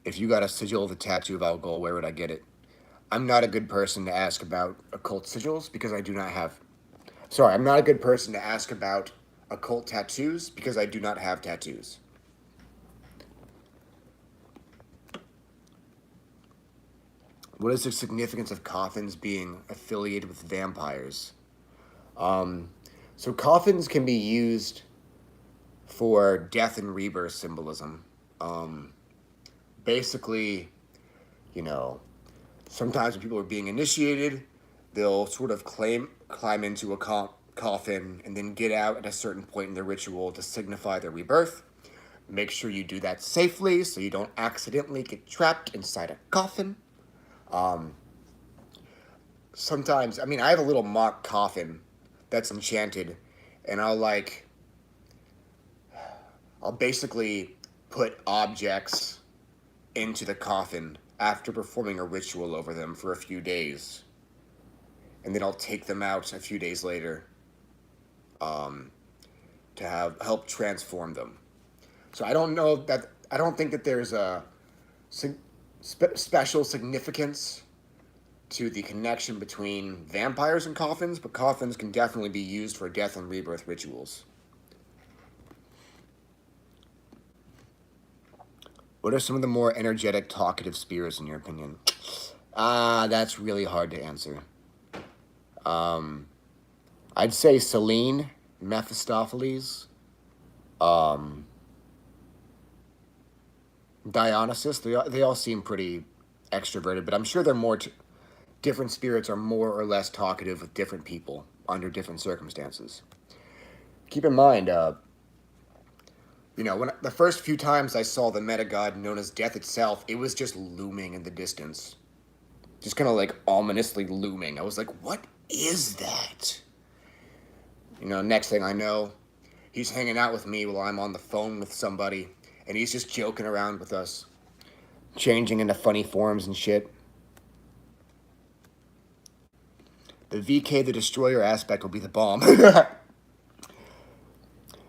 [SPEAKER 1] If you got a sigil of the tattoo of Algol, where would I get it? I'm not a good person to ask about occult sigils because I do not have... Sorry, I'm not a good person to ask about occult tattoos because I do not have tattoos. What is the significance of coffins being affiliated with vampires? So coffins can be used for death and rebirth symbolism. Um, Basically, you know, sometimes when people are being initiated, they'll sort of climb into a coffin and then get out at a certain point in the ritual to signify their rebirth. Make sure you do that safely so you don't accidentally get trapped inside a coffin. Um, Sometimes, I mean, I have a little mock coffin that's enchanted, and I'll basically put objects into the coffin after performing a ritual over them for a few days, and then I'll take them out a few days later, um, to help transform them. So I don't think that there's a special significance to the connection between vampires and coffins, but coffins can definitely be used for death and rebirth rituals. What are some of the more energetic, talkative spirits in your opinion? That's really hard to answer. I'd say Selene, Mephistopheles, um, Dionysus. They all seem pretty extroverted, but I'm sure they're different spirits are more or less talkative with different people under different circumstances. Keep in mind, when the first few times I saw the meta god known as Death itself, it was just looming in the distance. Just kind of like ominously looming. I was like, what is that? Next thing I know, he's hanging out with me while I'm on the phone with somebody, and he's just joking around with us, changing into funny forms and shit. The VK the Destroyer aspect will be the bomb.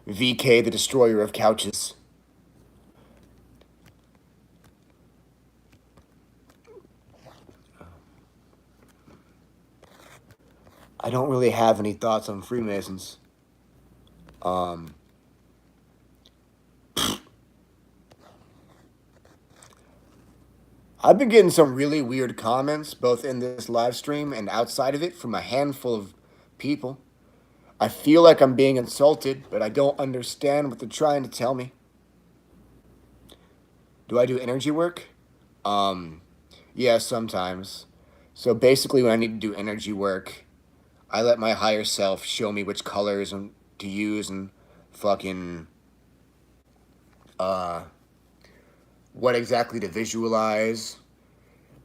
[SPEAKER 1] VK the Destroyer of Couches. I don't really have any thoughts on Freemasons. I've been getting some really weird comments, both in this live stream and outside of it, from a handful of people. I feel like I'm being insulted, but I don't understand what they're trying to tell me. Do I do energy work? Yeah, sometimes. So basically, when I need to do energy work, I let my higher self show me which colors to use and fucking what exactly to visualize.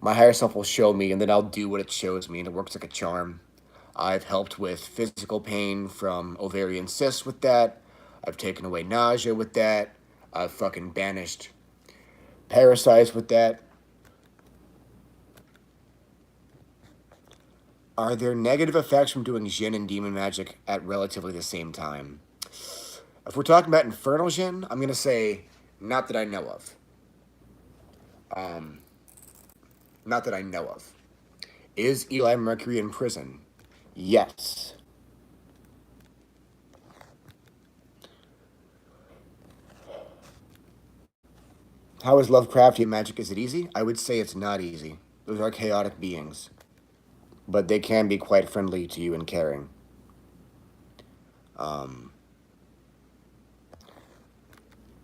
[SPEAKER 1] My higher self will show me, and then I'll do what it shows me, and it works like a charm. I've helped with physical pain from ovarian cysts with that. I've taken away nausea with that. I've fucking banished parasites with that. Are there negative effects from doing Jinn and demon magic at relatively the same time? If we're talking about infernal Jinn, I'm going to say not that I know of. Not that I know of. Is Eli Mercury in prison? Yes. How is Lovecraftian magic? Is it easy? I would say it's not easy. Those are chaotic beings. But they can be quite friendly to you and caring.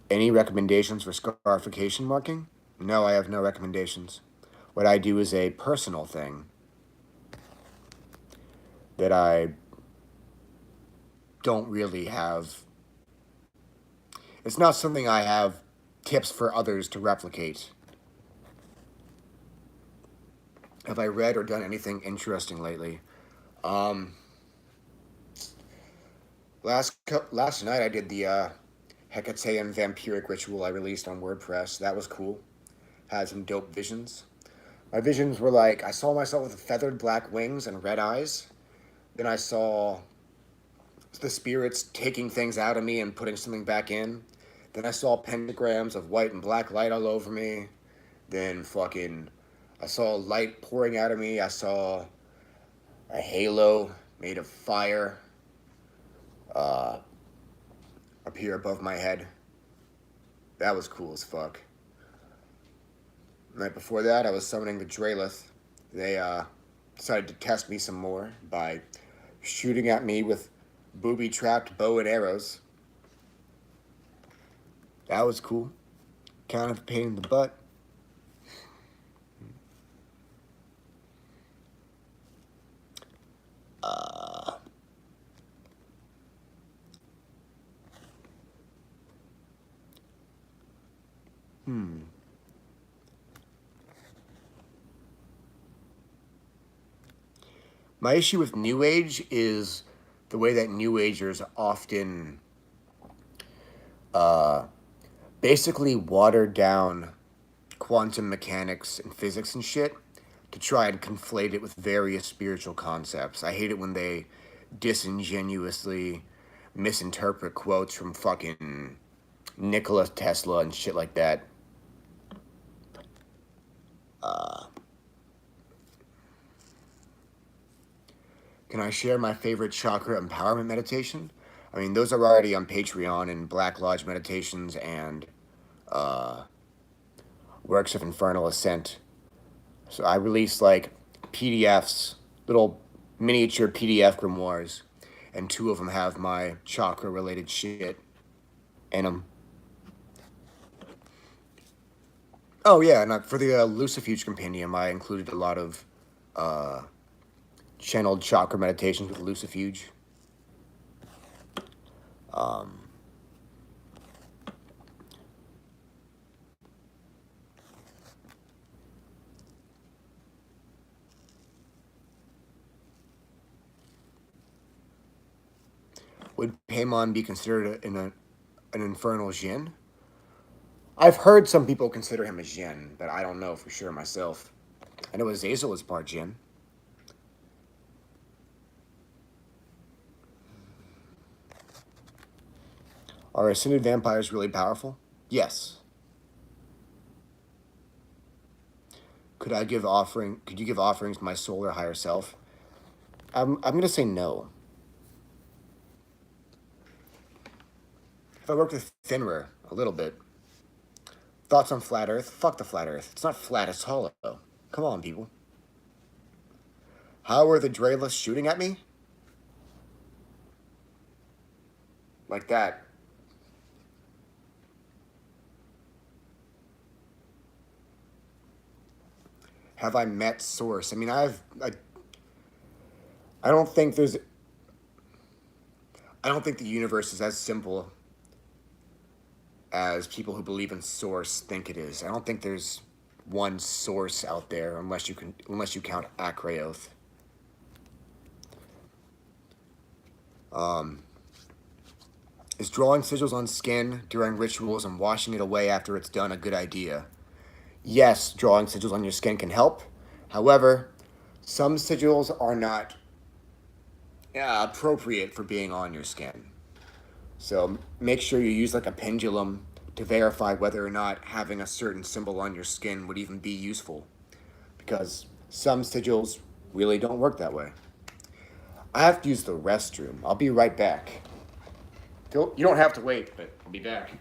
[SPEAKER 1] Any recommendations for scarification marking? No, I have no recommendations. What I do is a personal thing that I don't really have. It's not something I have tips for others to replicate. Have I read or done anything interesting lately? Last night I did the Hecate and Vampiric ritual I released on WordPress. That was cool. Had some dope visions. My visions were like, I saw myself with feathered black wings and red eyes. Then I saw the spirits taking things out of me and putting something back in. Then I saw pentagrams of white and black light all over me. Then I saw light pouring out of me. I saw a halo made of fire appear above my head. That was cool as fuck. The night before that, I was summoning the Dralith. They decided to test me some more by shooting at me with booby-trapped bow and arrows. That was cool. Kind of a pain in the butt. My issue with New Age is the way that New Agers often basically water down quantum mechanics and physics and shit to try and conflate it with various spiritual concepts. I hate it when they disingenuously misinterpret quotes from fucking Nikola Tesla and shit like that. Can I share my favorite chakra empowerment meditation? I mean, those are already on Patreon and Black Lodge Meditations and Works of Infernal Ascent. So I released like PDFs, little miniature PDF grimoires, and 2 of them have my chakra related shit in them. Oh yeah, and for the Lucifuge Compendium, I included a lot of channeled chakra meditations with Lucifuge. Would Paymon be considered an infernal djinn? I've heard some people consider him a djinn, but I don't know for sure myself. I know Azazel is part djinn. Are ascended vampires really powerful? Yes. Could you give offerings to my soul or higher self? I'm gonna say no. If I worked with Finra a little bit. Thoughts on flat Earth? Fuck the flat Earth. It's not flat, it's hollow. Come on, people. How are the Drayless shooting at me? Like that. Have I met Source? I mean, I don't think there's... I don't think the universe is as simple as people who believe in Source think it is. I don't think there's one source out there unless you count Acraoth. Is drawing sigils on skin during rituals and washing it away after it's done a good idea? Yes, drawing sigils on your skin can help. However, some sigils are not appropriate for being on your skin. So make sure you use like a pendulum to verify whether or not having a certain symbol on your skin would even be useful. Because some sigils really don't work that way. I have to use the restroom. I'll be right back. You don't have to wait, but I'll be back.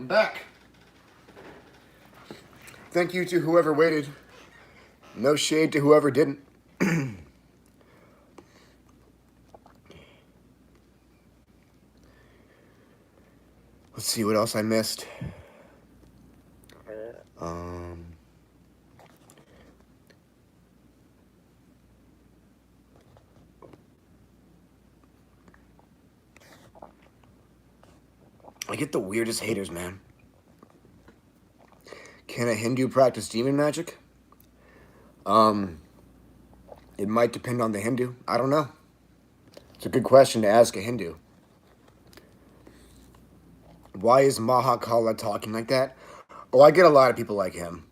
[SPEAKER 1] I'm back. Thank you to whoever waited. No shade to whoever didn't. Let's see what else I missed. I get the weirdest haters, man. Can a Hindu practice demon magic? It might depend on the Hindu. I don't know. It's a good question to ask a Hindu. Why is Mahakala talking like that? Oh, I get a lot of people like him.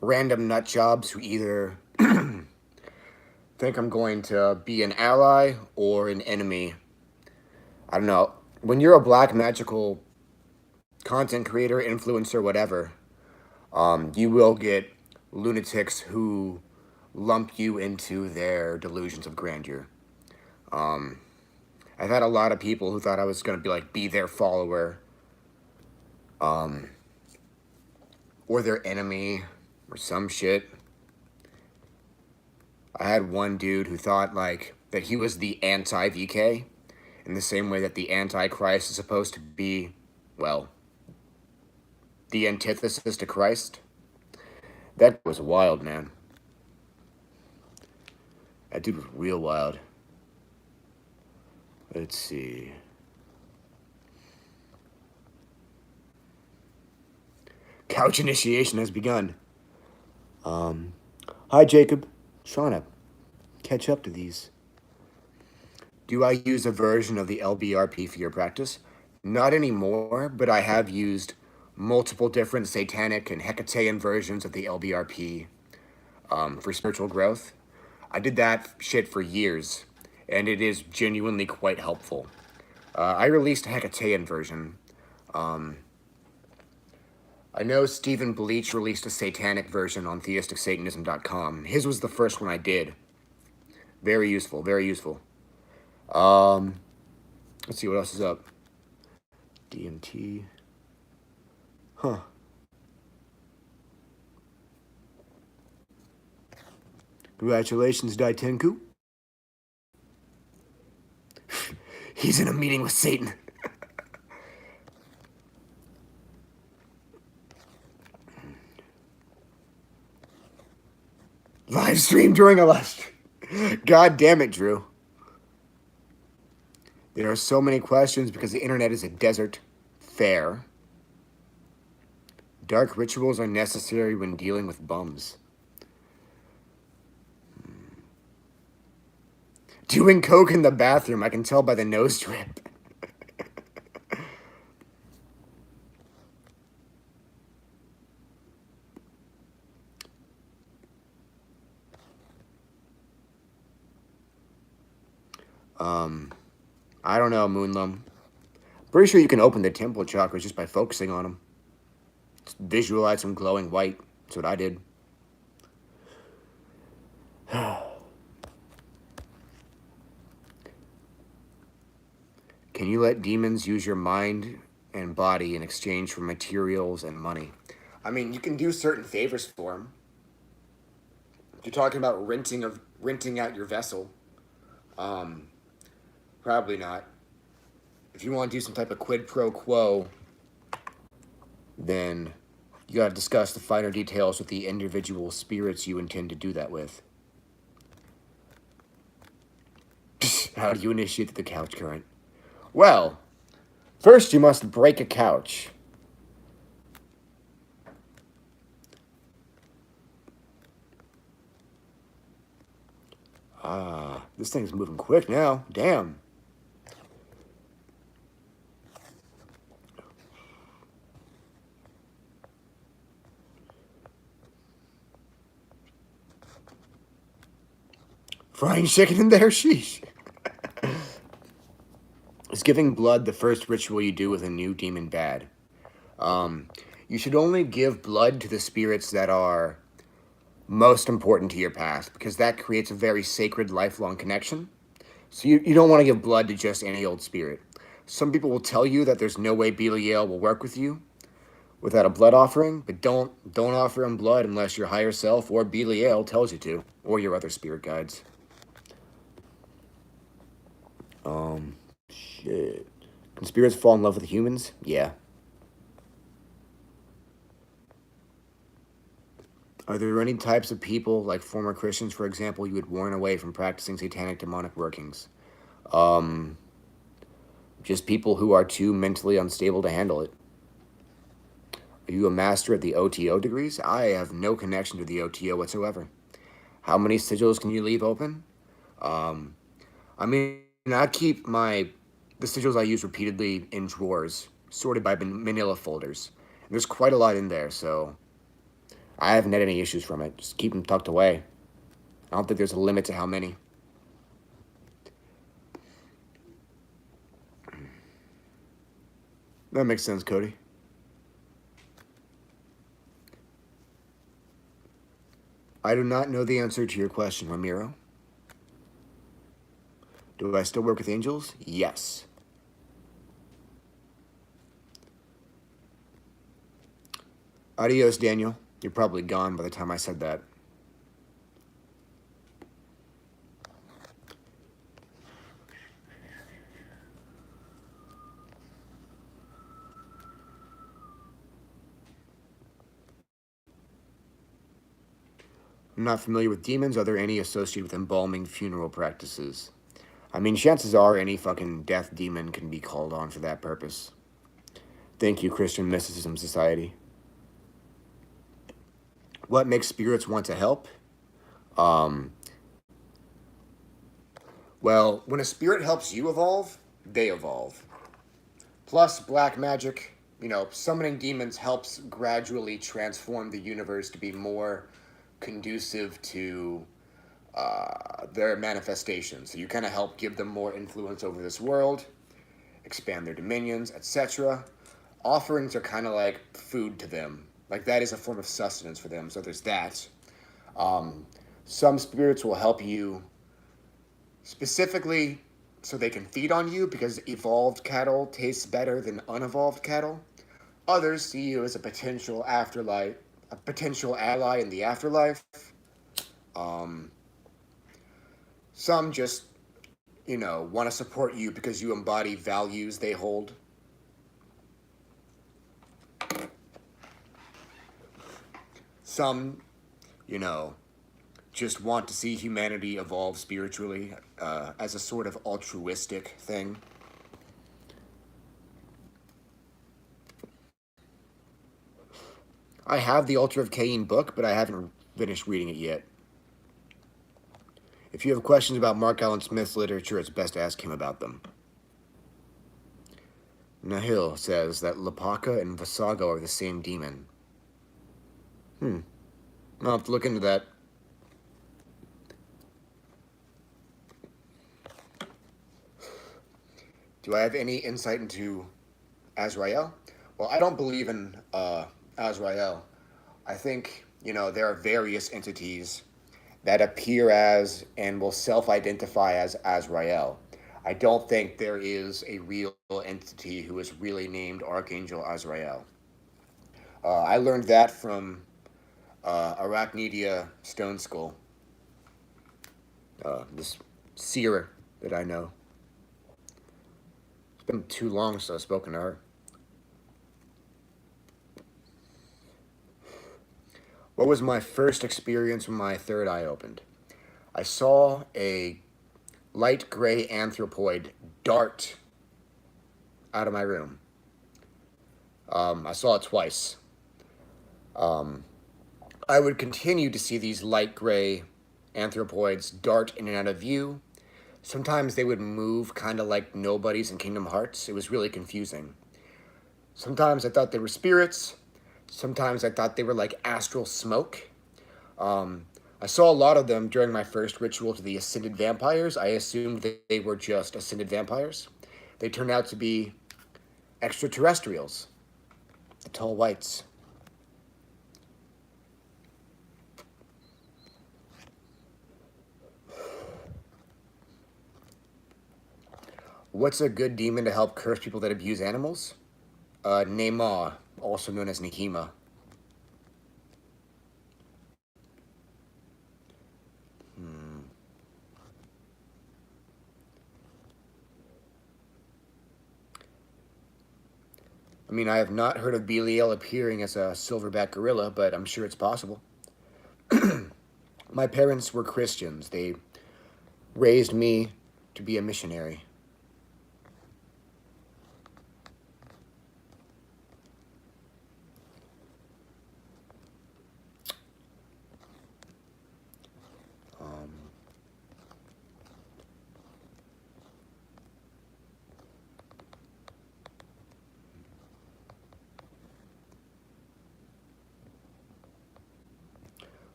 [SPEAKER 1] Random nut jobs who either think I'm going to be an ally or an enemy. I don't know. When you're a black magical content creator, influencer, whatever, you will get lunatics who lump you into their delusions of grandeur. I've had a lot of people who thought I was going to be their follower, or their enemy, or some shit. I had one dude who thought, that he was the anti-VK, in the same way that the Antichrist is supposed to be, well, the antithesis to Christ. That was wild, man. That dude was real wild. Let's see. Couch initiation has begun. Hi, Jacob. Trying to catch up to these. Do I use a version of the LBRP for your practice? Not anymore, but I have used multiple different satanic and Hecatean versions of the LBRP for spiritual growth. I did that shit for years, and it is genuinely quite helpful. I released a Hecatean version. I know Stephen Bleach released a satanic version on theisticsatanism.com. His was the first one I did. Very useful, very useful. Let's see what else is up. DMT. Huh. Congratulations, Daitenku. He's in a meeting with Satan. Live stream during a live stream. God damn it, Drew. There are so many questions because the internet is a desert. Fair. Dark rituals are necessary when dealing with bums. Doing coke in the bathroom, I can tell by the nose drip. I don't know, Moonlum. Pretty sure you can open the temple chakras just by focusing on them. Just visualize them glowing white. That's what I did. Can you let demons use your mind and body in exchange for materials and money? I mean, you can do certain favors for them. If you're talking about renting out your vessel, probably not. If you want to do some type of quid pro quo, then you got to discuss the finer details with the individual spirits you intend to do that with. How do you initiate the couch current? Well, first you must break a couch. This thing's moving quick now. Damn. Frying chicken in there? Sheesh. Is giving blood the first ritual you do with a new demon bad? You should only give blood to the spirits that are most important to your past, because that creates a very sacred, lifelong connection. So you don't want to give blood to just any old spirit. Some people will tell you that there's no way Belial will work with you without a blood offering, but don't offer him blood unless your higher self or Belial tells you to, or your other spirit guides. Shit. Can spirits fall in love with humans? Yeah. Are there any types of people, like former Christians, for example, you would warn away from practicing satanic demonic workings? Just people who are too mentally unstable to handle it. Are you a master at the OTO degrees? I have no connection to the OTO whatsoever. How many sigils can you leave open? I mean, I keep the sigils I use repeatedly in drawers, sorted by manila folders. And there's quite a lot in there, so I haven't had any issues from it. Just keep them tucked away. I don't think there's a limit to how many. That makes sense, Cody. I do not know the answer to your question, Ramiro. Do I still work with angels? Yes. Adios, Daniel. You're probably gone by the time I said that. I'm not familiar with demons. Are there any associated with embalming funeral practices? I mean, chances are any fucking death demon can be called on for that purpose. Thank you, Christian Mysticism Society. What makes spirits want to help? Well, when a spirit helps you evolve, they evolve. Plus, black magic, summoning demons helps gradually transform the universe to be more conducive to their manifestations. So you kind of help give them more influence over this world, expand their dominions, etc. Offerings are kind of like food to them. Like that is a form of sustenance for them. So there's that. Some spirits will help you specifically so they can feed on you because evolved cattle tastes better than unevolved cattle. Others see you as a potential afterlife, a potential ally in the afterlife. Some just, want to support you because you embody values they hold. Some, just want to see humanity evolve spiritually as a sort of altruistic thing. I have the Altar of Cain book, but I haven't finished reading it yet. If you have questions about Mark Allen Smith's literature, it's best to ask him about them. Nahil says that Lapaka and Vasago are the same demon. I'll have to look into that. Do I have any insight into Azrael? Well, I don't believe in Azrael. I think, there are various entities that appear as and will self-identify as Azrael. I don't think there is a real entity who is really named Archangel Azrael. I learned that from Arachnidia Stone Skull, this seer that I know. It's been too long since I've spoken to her. What was my first experience when my third eye opened? I saw a light gray anthropoid dart out of my room. I saw it twice. I would continue to see these light gray anthropoids dart in and out of view. Sometimes they would move kind of like nobodies in Kingdom Hearts. It was really confusing. Sometimes I thought they were spirits. Sometimes I thought they were like astral smoke. I saw a lot of them during my first ritual to the Ascended Vampires. I assumed that they were just Ascended Vampires. They turned out to be extraterrestrials. The tall whites. What's a good demon to help curse people that abuse animals? Nema, also known as Nehema. I mean, I have not heard of Belial appearing as a silverback gorilla, but I'm sure it's possible. My parents were Christians. They raised me to be a missionary.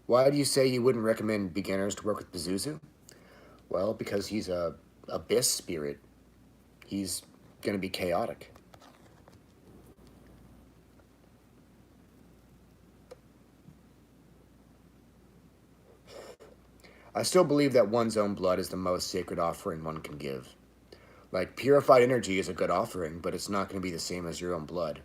[SPEAKER 1] Why do you say you wouldn't recommend beginners to work with Pazuzu? Well, because he's a abyss spirit. He's going to be chaotic. I still believe that one's own blood is the most sacred offering one can give. Like, purified energy is a good offering, but it's not going to be the same as your own blood.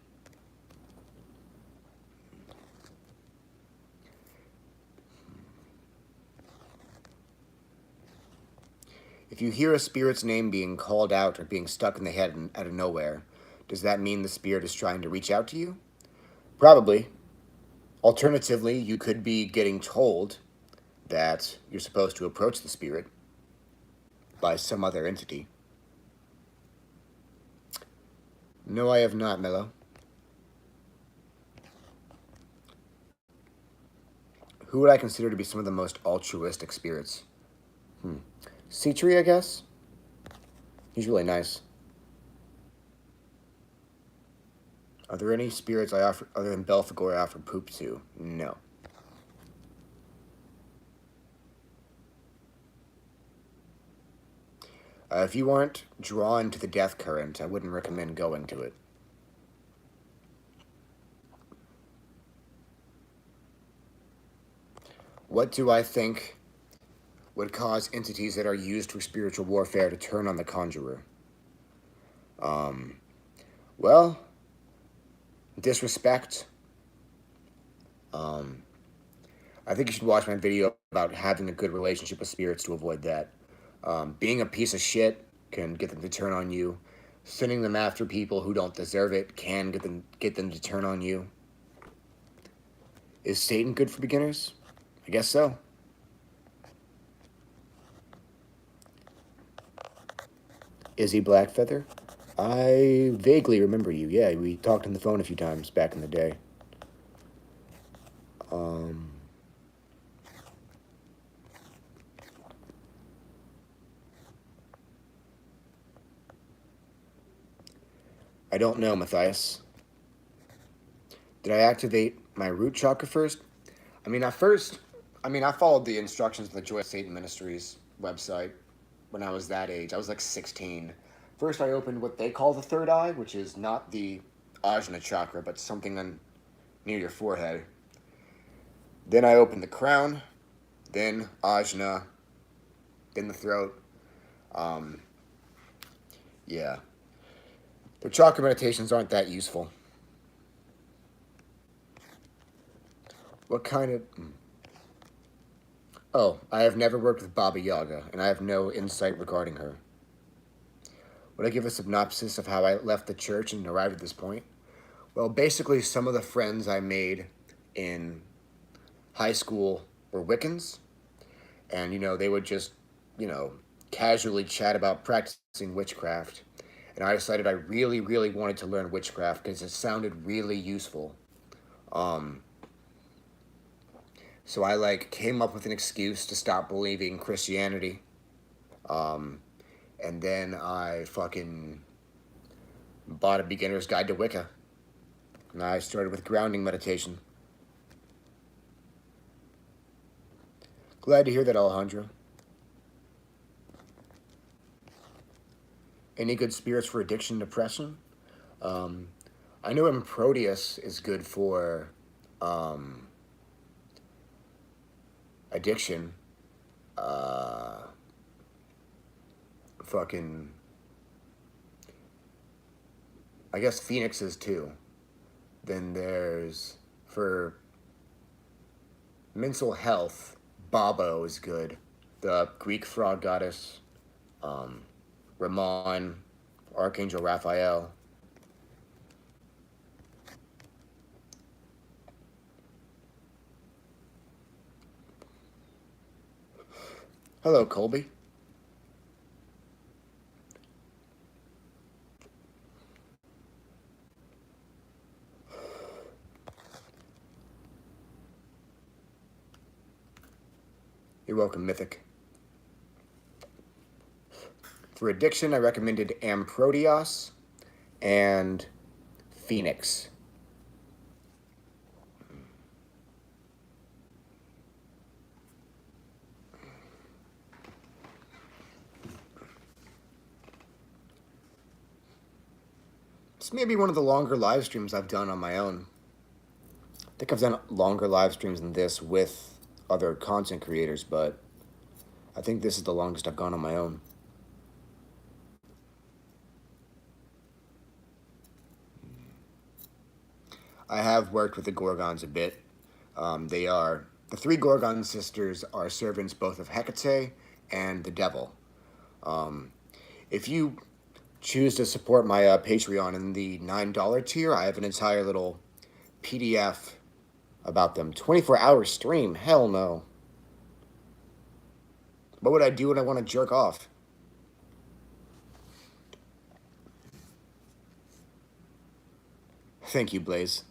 [SPEAKER 1] If you hear a spirit's name being called out or being stuck in the head out of nowhere, does that mean the spirit is trying to reach out to you? Probably. Alternatively, you could be getting told that you're supposed to approach the spirit by some other entity. No, I have not, Mello. Who would I consider to be some of the most altruistic spirits? Citri, I guess? He's really nice. Are there any spirits I offer other than Belphegor I offer poop to? No. If you aren't drawn to the death current, I wouldn't recommend going to it. What do I think would cause entities that are used for spiritual warfare to turn on the conjurer? Well, disrespect. I think you should watch my video about having a good relationship with spirits to avoid that. Being a piece of shit can get them to turn on you. Sending them after people who don't deserve it can get them to turn on you. Is Satan good for beginners? I guess so. Is he Blackfeather? I vaguely remember you. Yeah, we talked on the phone a few times back in the day. I don't know, Matthias. Did I activate my root chakra first? I followed the instructions of the Joy of Satan Ministries website when I was that age. I was like 16. First, I opened what they call the third eye, which is not the Ajna chakra, but something near your forehead. Then I opened the crown, then Ajna, then the throat. Yeah. The chakra meditations aren't that useful. What kind of... Oh, I have never worked with Baba Yaga, and I have no insight regarding her. Would I give a synopsis of how I left the church and arrived at this point? Well, basically, some of the friends I made in high school were Wiccans, and, they would just, casually chat about practicing witchcraft. And I decided I really, really wanted to learn witchcraft because it sounded really useful. So I, came up with an excuse to stop believing Christianity. And then I fucking bought a beginner's guide to Wicca. And I started with grounding meditation. Glad to hear that, Alejandro. Any good spirits for addiction and depression? I know Proteus is good for addiction. Fucking I guess phoenixes too. Then there's, for mental health, Babo is good. The Greek frog goddess, Ramon, Archangel Raphael. Hello, Colby. You're welcome, Mythic. For addiction, I recommended Amprodios and Phoenix. This may be one of the longer live streams I've done on my own. I think I've done longer live streams than this with other content creators, but I think this is the longest I've gone on my own. I have worked with the Gorgons a bit. The three Gorgon sisters are servants both of Hecate and the devil. If you choose to support my Patreon in the $9 tier, I have an entire little PDF about them. 24-hour stream? Hell no. What would I do when I want to jerk off? Thank you, Blaze.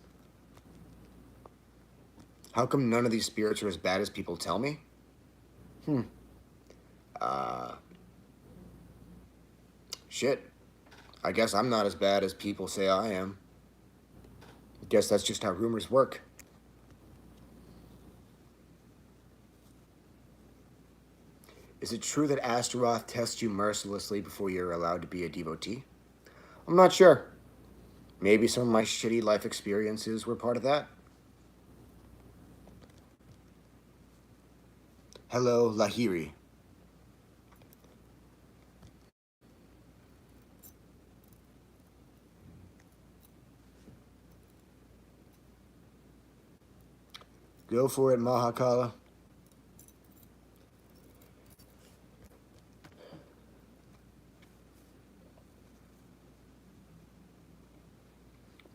[SPEAKER 1] How come none of these spirits are as bad as people tell me? Shit. I guess I'm not as bad as people say I am. Guess that's just how rumors work. Is it true that Astaroth tests you mercilessly before you're allowed to be a devotee? I'm not sure. Maybe some of my shitty life experiences were part of that. Hello, Lahiri. Go for it, Mahakala.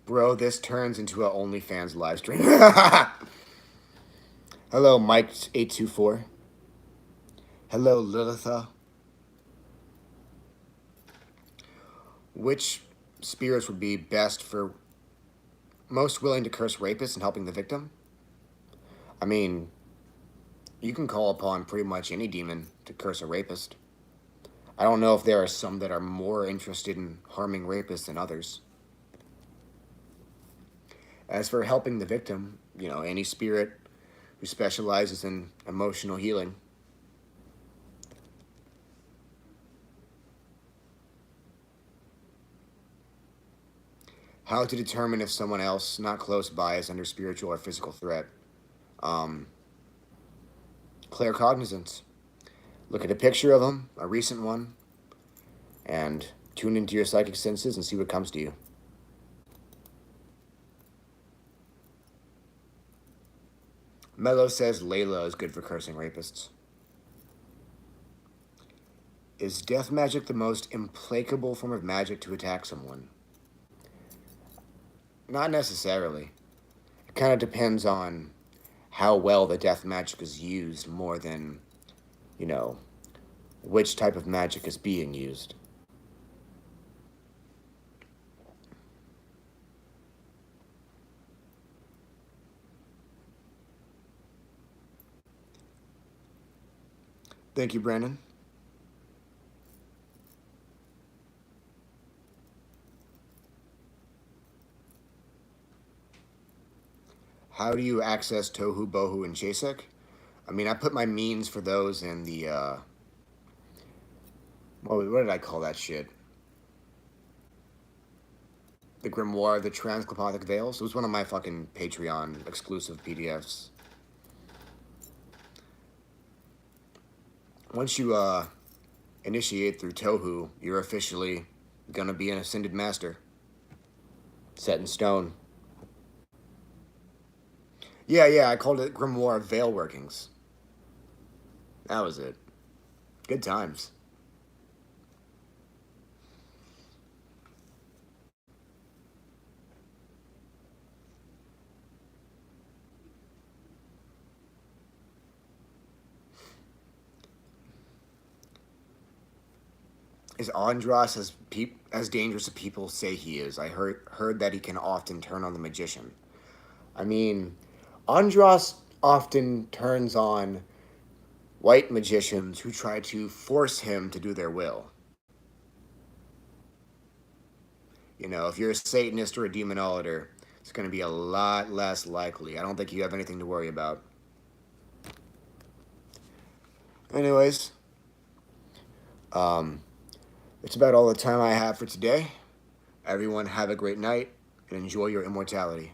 [SPEAKER 1] Bro, this turns into an OnlyFans live stream. Hello, Mike824. Hello, Lilitha. Which spirits would be best for most willing to curse rapists and helping the victim? I mean, you can call upon pretty much any demon to curse a rapist. I don't know if there are some that are more interested in harming rapists than others. As for helping the victim, you know, any spirit who specializes in emotional healing. How to determine if someone else not close by is under spiritual or physical threat. Claircognizance. Look at a picture of them, a recent one, and tune into your psychic senses and see what comes to you. Mello says Layla is good for cursing rapists. Is death magic the most implacable form of magic to attack someone? Not necessarily. It kind of depends on how well the death magic is used more than, you know, which type of magic is being used. Thank you, Brandon. How do you access Tohu, Bohu, and Chasek? I mean, I put my means for those in the, what did I call that shit? The Grimoire of the Transclopothic Veils. It was one of my fucking Patreon exclusive PDFs. Once you, initiate through Tohu, you're officially gonna be an Ascended Master. Set in stone. Yeah, I called it Grimoire Veil Workings. That was it. Good times. Is Andros as dangerous as people say he is? I heard that he can often turn on the magician. I mean, Andros often turns on white magicians who try to force him to do their will. You know, if you're a Satanist or a demonologist, it's going to be a lot less likely. I don't think you have anything to worry about. Anyways, it's about all the time I have for today. Everyone have a great night and enjoy your immortality.